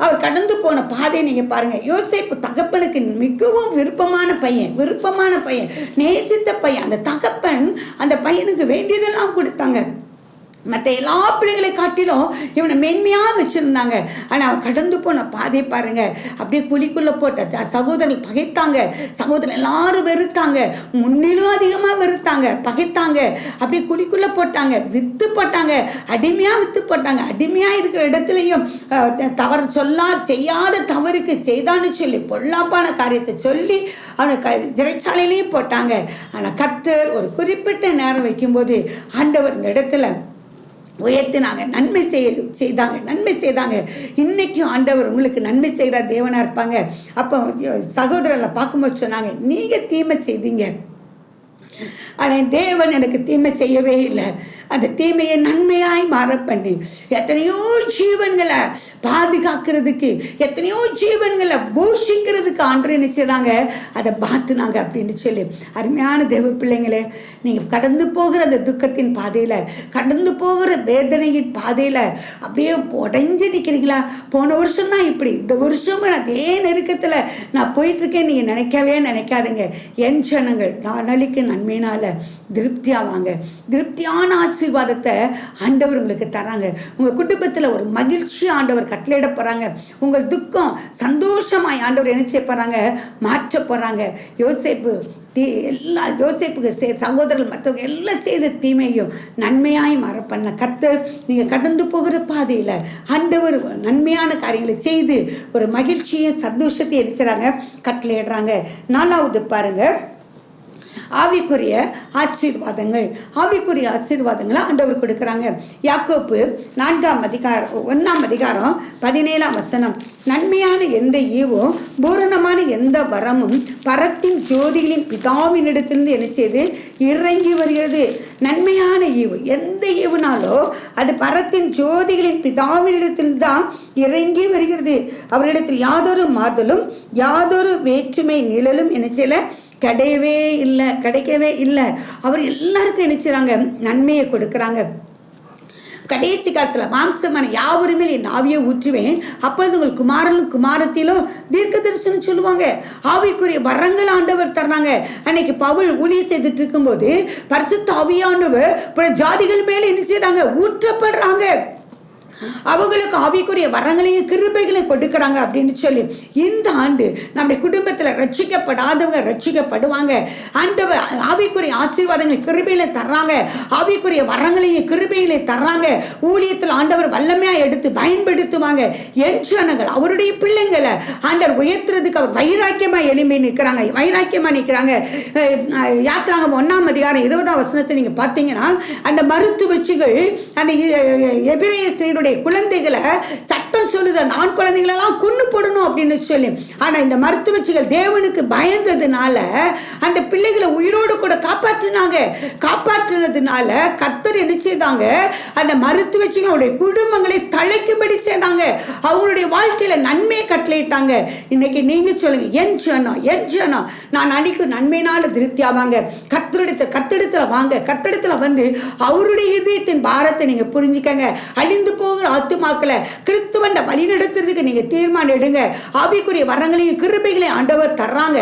E: அவர் கடந்து போன பாதையை நீங்க பாருங்க. யோசேப்பு தகப்பனுக்கு மிகவும் விருப்பமான பையன், நேசித்த பையன். அந்த தகப்பன் அந்த பையனுக்கு வேண்டியதெல்லாம் கொடுத்தாங்க. மற்ற எல்லா பிள்ளைகளை காட்டிலும் இவனை மென்மையாக வச்சுருந்தாங்க. ஆனால் அவன் கடந்து போன பாதை பாருங்க, அப்படியே குழிக்குள்ளே போட்ட சகோதரர்கள் பகைத்தாங்க, சகோதரன் எல்லாரும் வெறுத்தாங்க, முன்னிலும் அதிகமாக வெறுத்தாங்க, பகைத்தாங்க, அப்படியே குழிக்குள்ளே போட்டாங்க, விற்று போட்டாங்க, அடிமையாக இருக்கிற இடத்துலையும் செய்யாத தவறுக்கு செய்தான்னு சொல்லி பொல்லாப்பான காரியத்தை சொல்லி அவனை சிறைச்சாலையிலையும் போட்டாங்க. ஆனால் கர்த்தர் ஒரு குறிப்பிட்ட நேரம் வைக்கும்போது ஆண்டவர் இந்த இடத்துல உயர்த்தினாங்க, நன்மை செய்தாங்க. இன்னைக்கும் ஆண்டவர் உங்களுக்கு நன்மை செய்கிற தேவனாக இருப்பாங்க. அப்போ சகோதரர்களை பார்க்கும்போது சொன்னாங்க, நீங்கள் தீமை செய்தீங்க, ஆனால் தேவன் எனக்கு தீமை செய்யவே இல்லை. அந்த தீமையை நன்மையாய் மாற பண்ணி எத்தனையோ ஜீவன்களை பாதுகாக்கிறதுக்கு, எத்தனையோ ஜீவன்களை போஷிக்கிறதுக்கு ஆண்டு நினைச்சதாங்க அதை பார்த்துனாங்க அப்படின்னு சொல்லி. அருமையான தேவ பிள்ளைங்களே, நீங்கள் கடந்து போகிற அந்த துக்கத்தின் பாதையில், கடந்து போகிற வேதனையின் பாதையில் அப்படியே உடைஞ்சு நிற்கிறீங்களா? போன வருஷம் தான் இப்படி, இந்த வருஷம் அதே நெருக்கத்தில் நான் போயிட்டுருக்கேன் நீங்கள் நினைக்காதீங்க. என் ஜனங்கள் நாளைக்கு நன்மையினால் திருப்தியாவாங்க. திருப்தியான ஆசீர்வாதத்தை ஆண்டவர் உங்களுக்கு தராங்க. உங்கள் குடும்பத்தில் ஒரு மகிழ்ச்சி ஆண்டவர் கட்டளையிட போகிறாங்க. உங்கள் துக்கம் சந்தோஷமாய் ஆண்டவர் என்ன செய்ய போகிறாங்க? மாற்ற போகிறாங்க. யோசேப்புக்கு சகோதரர்கள் மற்றவங்க எல்லாம் செய்த தீமையும் நன்மையாய் மாற பண்ண கர்த்தர். நீங்கள் கடந்து போகிற பாதையில் ஆண்டவர் நன்மையான காரியங்களை செய்து ஒரு மகிழ்ச்சியும் சந்தோஷத்தையும் எரிச்சுறாங்க, கட்டளையிடுறாங்க. 4வது பாருங்க, ஆவிக்குரிய ஆசீர்வாதங்களை ஆண்டவர் கொடுக்குறாங்க. யாக்கோப்பு 4:1 நன்மையான எந்த ஈவும் பூரணமான எந்த வரமும் பரத்தின் ஜோதிகளின் பிதாவினிடத்திலிருந்து என்ன செய்து இறங்கி வருகிறது. நன்மையான ஈவு எந்த ஈவுனாலோ அது பரத்தின் ஜோதிகளின் பிதாவினிடத்திலிருந்து தான் இறங்கி வருகிறது. அவரிடத்தில் யாதொரு மாறுதலும் யாதொரு வேற்றுமை நிழலும் என்ன செய்யல கிடைக்கவே இல்லை. அவர் எல்லாருக்கும் நினைச்சாங்க நன்மையை கொடுக்குறாங்க. கடைசி காலத்தில் மாம்சமான யாவருமே என் ஆவியை ஊற்றுவேன், அப்பொழுது உங்கள் குமாரனும் குமாரத்திலும் தீர்க்க தரிசனம் சொல்லுவாங்க. ஆவிக்குரிய வரங்கள் ஆண்டவர் தர்றாங்க. அன்னைக்கு பவுல் ஊழியம் செய்துட்டு இருக்கும்போது பரிசுத்த ஆவியானவர் ஜாதிகள் மேலே என்ன செய்றாங்க? ஊற்றப்படுறாங்க. அவங்களுக்கு ஆவிக்குரிய வரங்களையும் கிருபைகளையும் கொடுக்குறாங்க அப்படின்னு சொல்லி இந்த ஆண்டு நம்முடைய குடும்பத்தில் ரட்சிக்கப்படாதவங்க ரட்சிக்கப்படுவாங்க. ஆண்டவர் ஆவிக்குரிய ஆசீர்வாதங்களை கிருபைகளை தர்றாங்க. ஆவிக்குரிய வரங்களையும் கிருபைகளையும் தர்றாங்க. ஊழியத்தில் ஆண்டவர் வல்லமையாக எடுத்து பயன்படுத்துவாங்க. என் ஜனங்கள் அவருடைய பிள்ளைங்களை ஆண்டவர் உயர்த்துறதுக்கு அவர் வைராக்கியமாக நிற்கிறாங்க. யாத்திராகமம் 1:20 நீங்கள் பார்த்தீங்கன்னா அந்த மருத்துவச்சிகள் அந்த எபிரேய ஸ்திரீயுடைய குழந்தைகளை சட்டம் சொல்லுது, நான் குழந்தைகளெல்லாம் கொண்டு போடணும் அப்படின்னு சொல்லி. ஆனால் இந்த மருத்துவச்சிகள் தேவனுக்கு பயந்ததுனால அந்த பிள்ளைகளை உயிரோடு கூட காப்பாற்றினதுனால கர்த்தர் என்ன செய்தாங்க? அந்த மருத்துவச்சிகளுடைய குடும்பங்களை தழைக்கும்படி செய்தாங்க. அவங்களுடைய வாழ்க்கையில நன்மையை கட்டளையிட்டாங்க. இன்னைக்கு நீங்க சொல்லுங்க, என் ஜனம் நான் அன்னைக்கு நன்மையினால திருப்தி ஆவாங்க. கர்த்தரிடத்துல வாங்க. கர்த்தரிடத்துல வந்து அவருடைய இதயத்தின் பாரத்தை நீங்க புரிஞ்சுக்கங்க. அழிந்து போகிற ஆத்துமாக்களை கிறிஸ்துவன் வழி நடத்துறதுக்கு நீங்க தீர்மானம் எடுங்க. ஆவிக்குரிய வரங்களையும் கிருபைகளையும் ஆண்டவர் தர்றாங்க.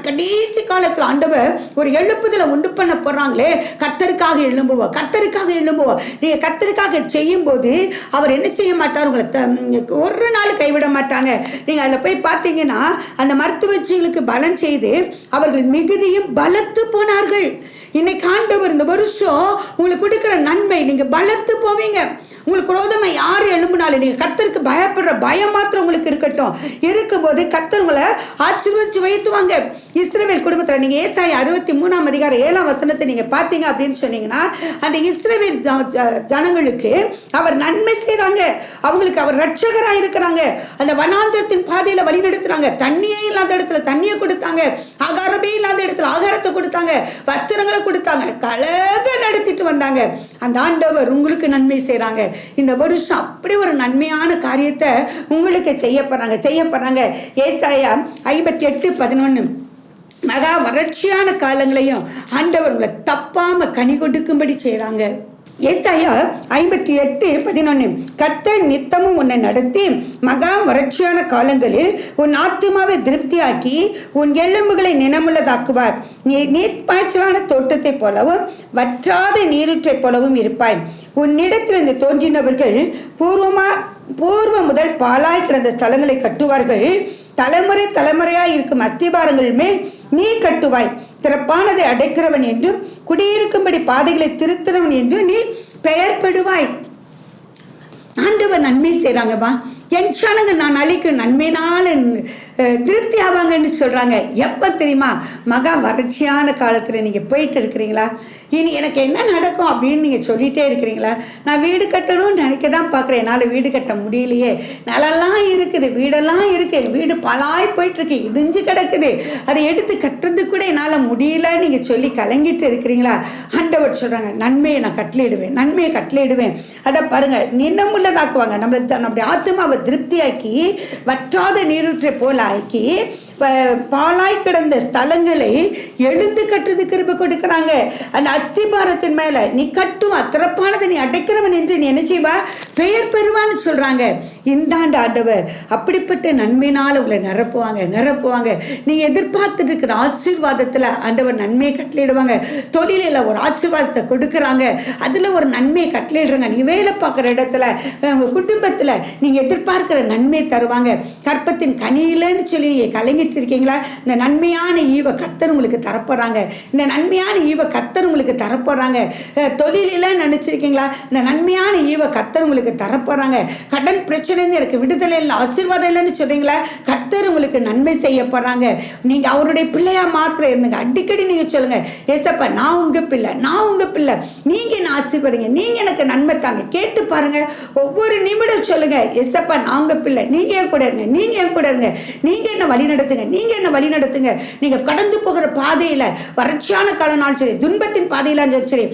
E: கடைசி காலத்தில் ஆண்டவர் ஒரு எழுப்புதலை உண்டு பண்ண போறாங்களே. கர்த்தருக்காக எழும்புவோம். நீங்க கர்த்தருக்காக செய்யும் போது அவர் என்ன செய்ய மாட்டார்? உங்களை ஒரு நாள் கைவிட மாட்டாங்க. நீங்க அதில் போய் பார்த்தீங்கன்னா அந்த மருத்துவச்சிகளுக்கு பலன் செய்து அவர்கள் மிகுதியும் பலத்து போனார்கள். இன்னைக்கு ஆண்டவர் இந்த வருஷம் உங்களுக்கு கொடுக்கிற நன்மை, நீங்க பலத்து போவீங்க. உங்களுக்கு விரோதமா யாரு எழும்பினாலும் நீங்க கர்த்தருக்கு பயப்படுற பயம் மாத்திரம் உங்களுக்கு இருக்கட்டும். இருக்கும்போது கர்த்தர் உங்களை ஆசீர்வதிச்சு வைத்துவாங்க. இஸ்ரவேல் குடும்பத்தில் நீங்க ஏசாயா 63:7 நீங்க பார்த்தீங்க அப்படின்னு சொன்னீங்கன்னா அந்த இஸ்ரவேல் ஜனங்களுக்கு அவர் நன்மை செய்றாங்க. அவங்களுக்கு அவர் ரட்சகராக இருக்கிறாங்க. அந்த வனாந்தரத்தின் பாதையில வழி நடத்துறாங்க. தண்ணியே இல்லாத இடத்துல தண்ணியை கொடுத்தாங்க. ஆகாரமே இல்லாத இடத்துல ஆகாரத்தை கொடுத்தாங்க. வஸ்திரங்களை கொடுத்தாங்க. கழக நடத்திட்டு வந்தாங்க. அந்த ஆண்டவர் உங்களுக்கு நன்மை செய்றாங்க. இந்த வருஷம் அப்படி ஒரு நன்மையான காரியத்தை உங்களுக்கு செய்ய போறாங்க. ஏசாயா 58:11 மகா வறட்சியான காலங்களையும் ஆண்டவர் உங்களை தப்பாம கனி கொடுக்கும்படி செய்றாங்க. ஏசாயா 58:11 கர்த்தர் நித்தமும் உன்னை நடத்தி மகா வறட்சியான காலங்களில் உன் ஆத்துமாவை திருப்தியாக்கி உன் எலும்புகளை நினமுள்ளதாக்குவார். நீ நீர்ப்பாய்ச்சலான தோட்டத்தை போலவும் வற்றாத நீரூற்றை போலவும் இருப்பாய். உன்னிடத்திலிருந்து தோன்றினவர்கள் பூர்வம் முதல் பாலாய் கிடந்த ஸ்தலங்களை கட்டுவார்கள். தலைமுறையாய் இருக்கும் அஸ்திபாரங்கள் மேல் நீ கட்டுவாய். திறப்பானதை அடைக்கிறவன் என்றும் குடியிருக்கும்படி பாதைகளை திருத்துறவன் என்று நீ பெயர்படுவாய். ஆண்டவர் நன்மை செய்றாங்கப்பா. என் ஜனங்கள் நான் அழிக்கும் நன்மையினால திருப்தி ஆவாங்கன்னு சொல்றாங்க. எப்ப தெரியுமா? மகா வறட்சியான காலத்துல நீங்க போயிட்டு இருக்கிறீங்களா? இனி எனக்கு என்ன நடக்கும் அப்படின்னு நீங்கள் சொல்லிகிட்டே இருக்கிறீங்களா? நான் வீடு கட்டணும்னு நினைக்க தான் பார்க்குறேன், என்னால் வீடு கட்ட முடியலையே, நிலெல்லாம் இருக்குது, வீடெல்லாம் இருக்குது, வீடு பலாய் போயிட்டுருக்கு, இடிஞ்சு கிடக்குது, அதை எடுத்து கட்டுறது கூட என்னால் முடியல நீங்கள் சொல்லி கலங்கிட்டு இருக்கிறீங்களா? ஆண்டவர் சொல்கிறாங்க, நன்மையை நான் கட்டளையிடுவேன், நன்மையை கட்டளையிடுவேன். அதை பாருங்கள், நின்னமுள்ளதாக்குவாங்க. நம்முடைய ஆத்மாவை திருப்தியாக்கி வற்றாத நீரூற்றை போல ஆக்கி பாலாய் கிடந்த ஸ்தலங்களை எழுந்து கட்டுறது கிருபை கொடுக்குறாங்க. அந்த அஸ்திபாரத்தின் மேல நீ கட்டுவா, திறப்பானதை நீ அடைக்கிறவன் என்று நீ என்ன செய்வா, பெயர் பெறுவான்னு சொல்றாங்க. இந்த ஆண்டு ஆண்டவர் அப்படிப்பட்ட நன்மையினால உங்களை நிரப்புவாங்க. நீங்க எதிர்பார்த்துட்டு இருக்கிற ஆசீர்வாதத்துல ஆண்டவர் நன்மையை கட்டளையிடுவாங்க. தொழிலில் ஒரு ஆசீர்வாதத்தை கொடுக்குறாங்க, அதுல ஒரு நன்மையை கட்டளையிடுறாங்க. நீ வேலை பார்க்குற இடத்துல, உங்க குடும்பத்துல நீங்க எதிர்பார்க்கிற நன்மை தருவாங்க. கற்பத்தின் கனியிலன்னு சொல்லி நீங்க கலங்கி இருக்கீங்களா? இந்த நன்மையான ஈவ கர்த்தர் உங்களுக்கு தரப்போறாங்க. இந்த நன்மையான ஈவ கர்த்தர் உங்களுக்கு தரப்போறாங்க. தொழிலில நினைச்சிருக்கீங்களா? இந்த நன்மையான ஈவ கர்த்தர் உங்களுக்கு தரப்போறாங்க. கடன் பிரச்சனை எனக்கு விடுதலை இல்லை, ஆசீர்வாதம் இல்லைன்னு சொல்றீங்களா? கர்த்தர் உங்களுக்கு நன்மை செய்ய போறாங்க. நீங்க அவருடைய பிள்ளையா மாத்திரம் இருந்துங்க. அடிக்கடி நீங்க சொல்லுங்க, ஏசப்பா நான் உங்க பிள்ளை, நீங்க என்ன ஆசீர்வதிங்க, நீங்க எனக்கு நன்மை தாங்க. கேட்டு பாருங்க, ஒவ்வொரு நிமிடம் சொல்லுங்க, ஏசப்பா நான் உங்க பிள்ளை, நீங்க என் கூட இருங்க, நீங்க என்ன வழி நடத்துங்க, நீங்க கடந்து போகிற பாதையில வறட்சியான காலனாலும் சரி, துன்பத்தின் பாதையிலாலும் சரி,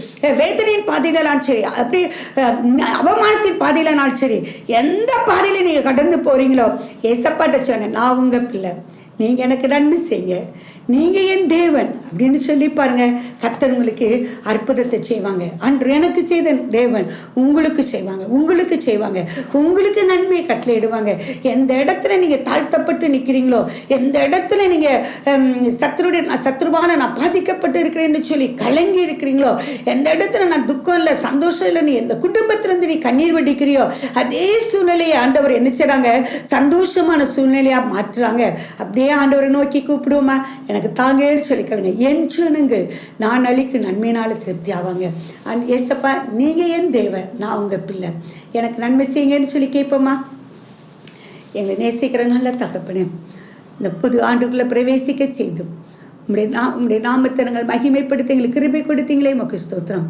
E: வேதனையின் பாதையிலாலும் சரி, அப்படி அவமானத்தின் பாதையிலாலும் சரி, எந்த பாதையில நீங்க கடந்து போறீங்களோ ஏசப்பாட்ட சொல்லுங்க, நான் உங்க பிள்ளை, நீங்க எனக்கு நன்மை செய்யுங்க, நீங்க என் தேவன் அப்படின்னு சொல்லி பாருங்க. கர்த்தர் உங்களுக்கு அற்புதத்தை செய்வாங்க. அன்று எனக்கு செய்த தேவன் உங்களுக்கு செய்வாங்க, உங்களுக்கு நன்மையை கட்டளையிடுவாங்க. எந்த இடத்துல நீங்க தாழ்த்தப்பட்டு நிற்கிறீங்களோ, எந்த இடத்துல நீங்க சத்ருவான நான் பாதிக்கப்பட்டு இருக்கிறேன்னு சொல்லி கலங்கி இருக்கிறீங்களோ, எந்த இடத்துல நான் துக்கம் இல்லை, சந்தோஷம் இல்லை, நீ எந்த குடும்பத்திலிருந்து நீ கண்ணீர் வடிக்கிறியோ, அதே சூழ்நிலையை ஆண்டவர் என்ன செய்றாங்க, சந்தோஷமான சூழ்நிலையா மாற்றுறாங்க. அப்படியே ஆண்டவரை நோக்கி கூப்பிடுவோமா, எனக்கு தாங்கன்னு சொல்லிக்கலுங்க. என் ஜனங்கள் நான் அளிக்கும் நன்மையினால திருப்தி ஆவாங்க. ஏசப்பா நீங்க என் தேவன், நான் உங்க பிள்ளை, எனக்கு நன்மை செய்யுங்கன்னு சொல்லி கேட்போமா. எங்களை நேசிக்கிற நல்ல தகப்பனே, இந்த புது ஆண்டுக்குள்ள பிரவேசிக்க செய்தும் உம்முடைய நாமத்தை நாங்கள் மகிமைப்படுத்தி எங்களுக்கு கிருபை கொடுத்தீங்களே உமக்கு ஸ்தோத்திரம்.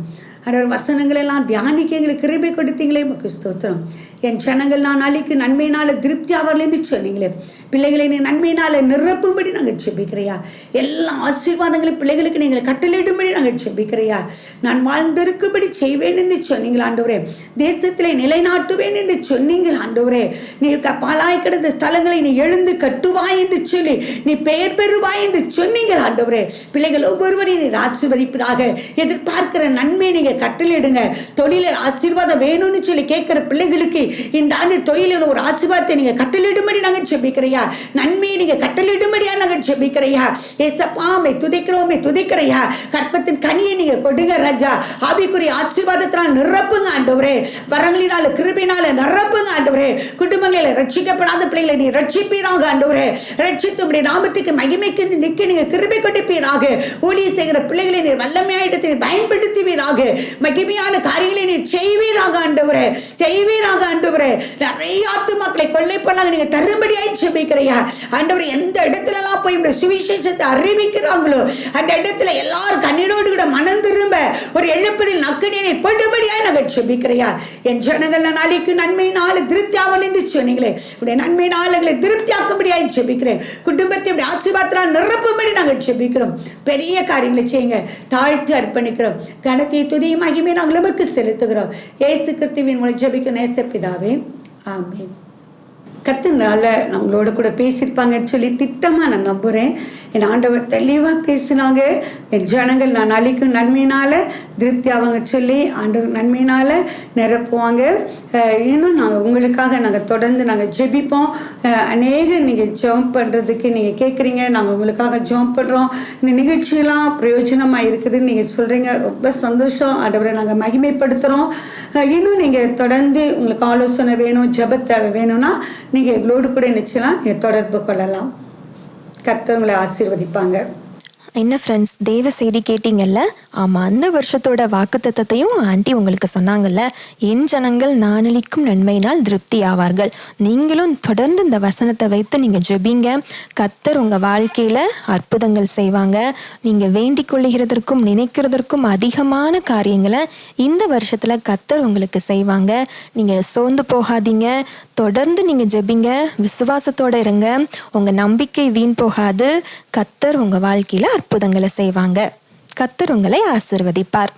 E: அதோட வசனங்கள் எல்லாம் தியானிக்க எங்களுக்கு கிருபை கொடுத்தீங்களே உமக்கு ஸ்தோத்திரம். என் ஜனங்கள் நான் அளிக்கும் நன்மையினால திருப்தி ஆவார்கள் என்று சொன்னீங்களே, பிள்ளைகளை நீ நன்மையினால நிரப்பும்படி நாங்கள் செபிக்கிறையா. எல்லா ஆசீர்வாதங்களும் பிள்ளைகளுக்கு நீங்கள் கட்டளையிடும்படி நாங்கள் செபிக்கிறையா. நான் வாழ்ந்திருக்கும்படி செய்வேன் என்று சொன்னீங்கள் ஆண்டவரே, தேசத்திலே நிலைநாட்டுவேன் என்று சொன்னீங்கள் ஆண்டவரே. நீ பாலாய் கிடந்த ஸ்தலங்களை நீ எழுந்து கட்டுவாய் என்று சொல்லி நீ பெயர் பெறுவாய் என்று சொன்னீங்கள் ஆண்டவரே. பிள்ளைகள் ஒவ்வொருவரையும் நீர் ஆசீர்வதிப்பதாக. எதிர்பார்க்கிற நன்மை நீங்க கட்டளையிடுங்க. தொழிலில் ஆசீர்வாதம் வேணும்னு சொல்லி கேட்கிற பிள்ளைகளுக்கு இந்த ஆண்டு தொழிலில் ஒரு ஆசீர்வாதத்தை நீங்க கட்டளையிடும்படி நாங்கள் செபிக்கிறையா. நன்மையை நீங்க கட்டளையிடும்படியா நாங்கள் செபிக்கிறையா. ஏசப்பாமை துதிக்கிறையா. கற்பத்தின் கனியை நீங்க கொடுங்க ராஜா. ஆவிக்குரிய ஆசீர்வாதத்தினால் நிரப்புங்க ஆண்டவரே. வரங்களினால கிருபையினால நிரப்புங்க ஆண்டவரே. குடும்பங்களில் ரட்சிக்கப்படாத பிள்ளைகளை நீ ரட்சிப்பீராக ஆண்டவரே. ரட்சித்து உம்முடைய நாமத்துக்கு மகிமைக்கு நிற்க நீங்க கிருபை கொடுப்பீராக. ஊழியம் செய்கிற பிள்ளைகளை நீர் வல்லமையாயிடத்தை பயன்படுத்துவீராக. மகிமையான காரியங்களை நீர் செய்வீராக ஆண்டவரே. நிறைய ஆத்துமாக்களை கொள்ளை போலாங்க நீங்க தரும்படியாய் செபிக்கிறையா ஆண்டவரே. எந்த இடத்துல எல்லாம் போய் இந்த சுவிசேஷத்தை அறிவிக்கிறாங்களோ அந்த இடத்துல எல்லாரும் கண்ணீரோடு கூட மனம் திரும்ப ஒரு எழுப்பதில் நக்கடியை படுபடியாய் நாங்கள் செபிக்கிறையா. என் ஜனங்கள் நாளைக்கு நன்மையினால திருப்தி ஆவல் என்று சொன்னீங்களே, உடைய நன்மையினால திருப்தியாக்கும்படியாய் செபிக்கிறேன். குடும்பத்தை ஆசீர்வாதத்தால் நிரப்பும்படி நாங்கள் செபிக்கிறோம். பெரிய காரியங்களை செய்யுங்க. தாழ்த்து அர்ப்பணிக்கிறோம். கனத்தை துதியும் மகிமையை நாங்கள் உமக்கு செலுத்துகிறோம். இயேசு கிறிஸ்துவின் மூலம் ஜெபிக்கும் நேச பிதாவே, ஆமென். கத்துனால நம்மளோட கூட பேசியிருப்பாங்கன்னு சொல்லி திட்டமாக நான் நம்புகிறேன். என் ஆண்டவர் தெளிவாக பேசினாங்க. என் ஜனங்கள் நான் அளிக்கும் நன்மையினால் திருப்தி அவங்க சொல்லி ஆண்டவர் நன்மையினால் நிரப்புவாங்க. இன்னும் நாங்கள் உங்களுக்காக நாங்கள் தொடர்ந்து நாங்கள் ஜெபிப்போம். அநேக நீங்கள் ஜெபம் பண்ணுறதுக்கு நீங்கள் கேட்குறீங்க, நாங்கள் உங்களுக்காக ஜெபம் பண்ணுறோம். இந்த நிகழ்ச்சியெல்லாம் பிரயோஜனமாக இருக்குதுன்னு நீங்கள் சொல்கிறீங்க, ரொம்ப சந்தோஷம். ஆண்டவரை நாங்கள் மகிமைப்படுத்துகிறோம். இன்னும் நீங்கள் தொடர்ந்து உங்களுக்கு ஆலோசனை வேணும், ஜெப தேவை வேணும்னா நீங்கள் எங்களோடு கூட நிச்சயம் நீங்கள் தொடர்பு கொள்ளலாம். கர்த்தர் உங்களை ஆசீர்வதிப்பாங்க.
A: என்ன ஃப்ரெண்ட்ஸ், தேவ செய்தி கேட்டீங்கல்ல? ஆமாம், அந்த வருஷத்தோட வாக்குத்தத்தத்தையும் ஆண்டி உங்களுக்கு சொன்னாங்கல்ல. என் ஜனங்கள் நானளிக்கும் நன்மையினால் திருப்தி ஆவார்கள். நீங்களும் தொடர்ந்து இந்த வசனத்தை வைத்து நீங்கள் ஜெபிங்க. கர்த்தர் உங்கள் வாழ்க்கையில் அற்புதங்கள் செய்வாங்க. நீங்கள் வேண்டிக் கொள்ளுகிறதற்கும் நினைக்கிறதற்கும் அதிகமான காரியங்களை இந்த வருஷத்தில் கர்த்தர் உங்களுக்கு செய்வாங்க. நீங்கள் சோர்ந்து போகாதீங்க. தொடர்ந்து நீங்கள் ஜெபிங்க, விசுவாசத்தோடு இருங்க. உங்கள் நம்பிக்கை வீண் போகாது. கர்த்தர் உங்கள் வாழ்க்கையில் அற்புதங்களை செய்வாங்க. கர்த்தர் உங்களை ஆசீர்வதிப்பார்.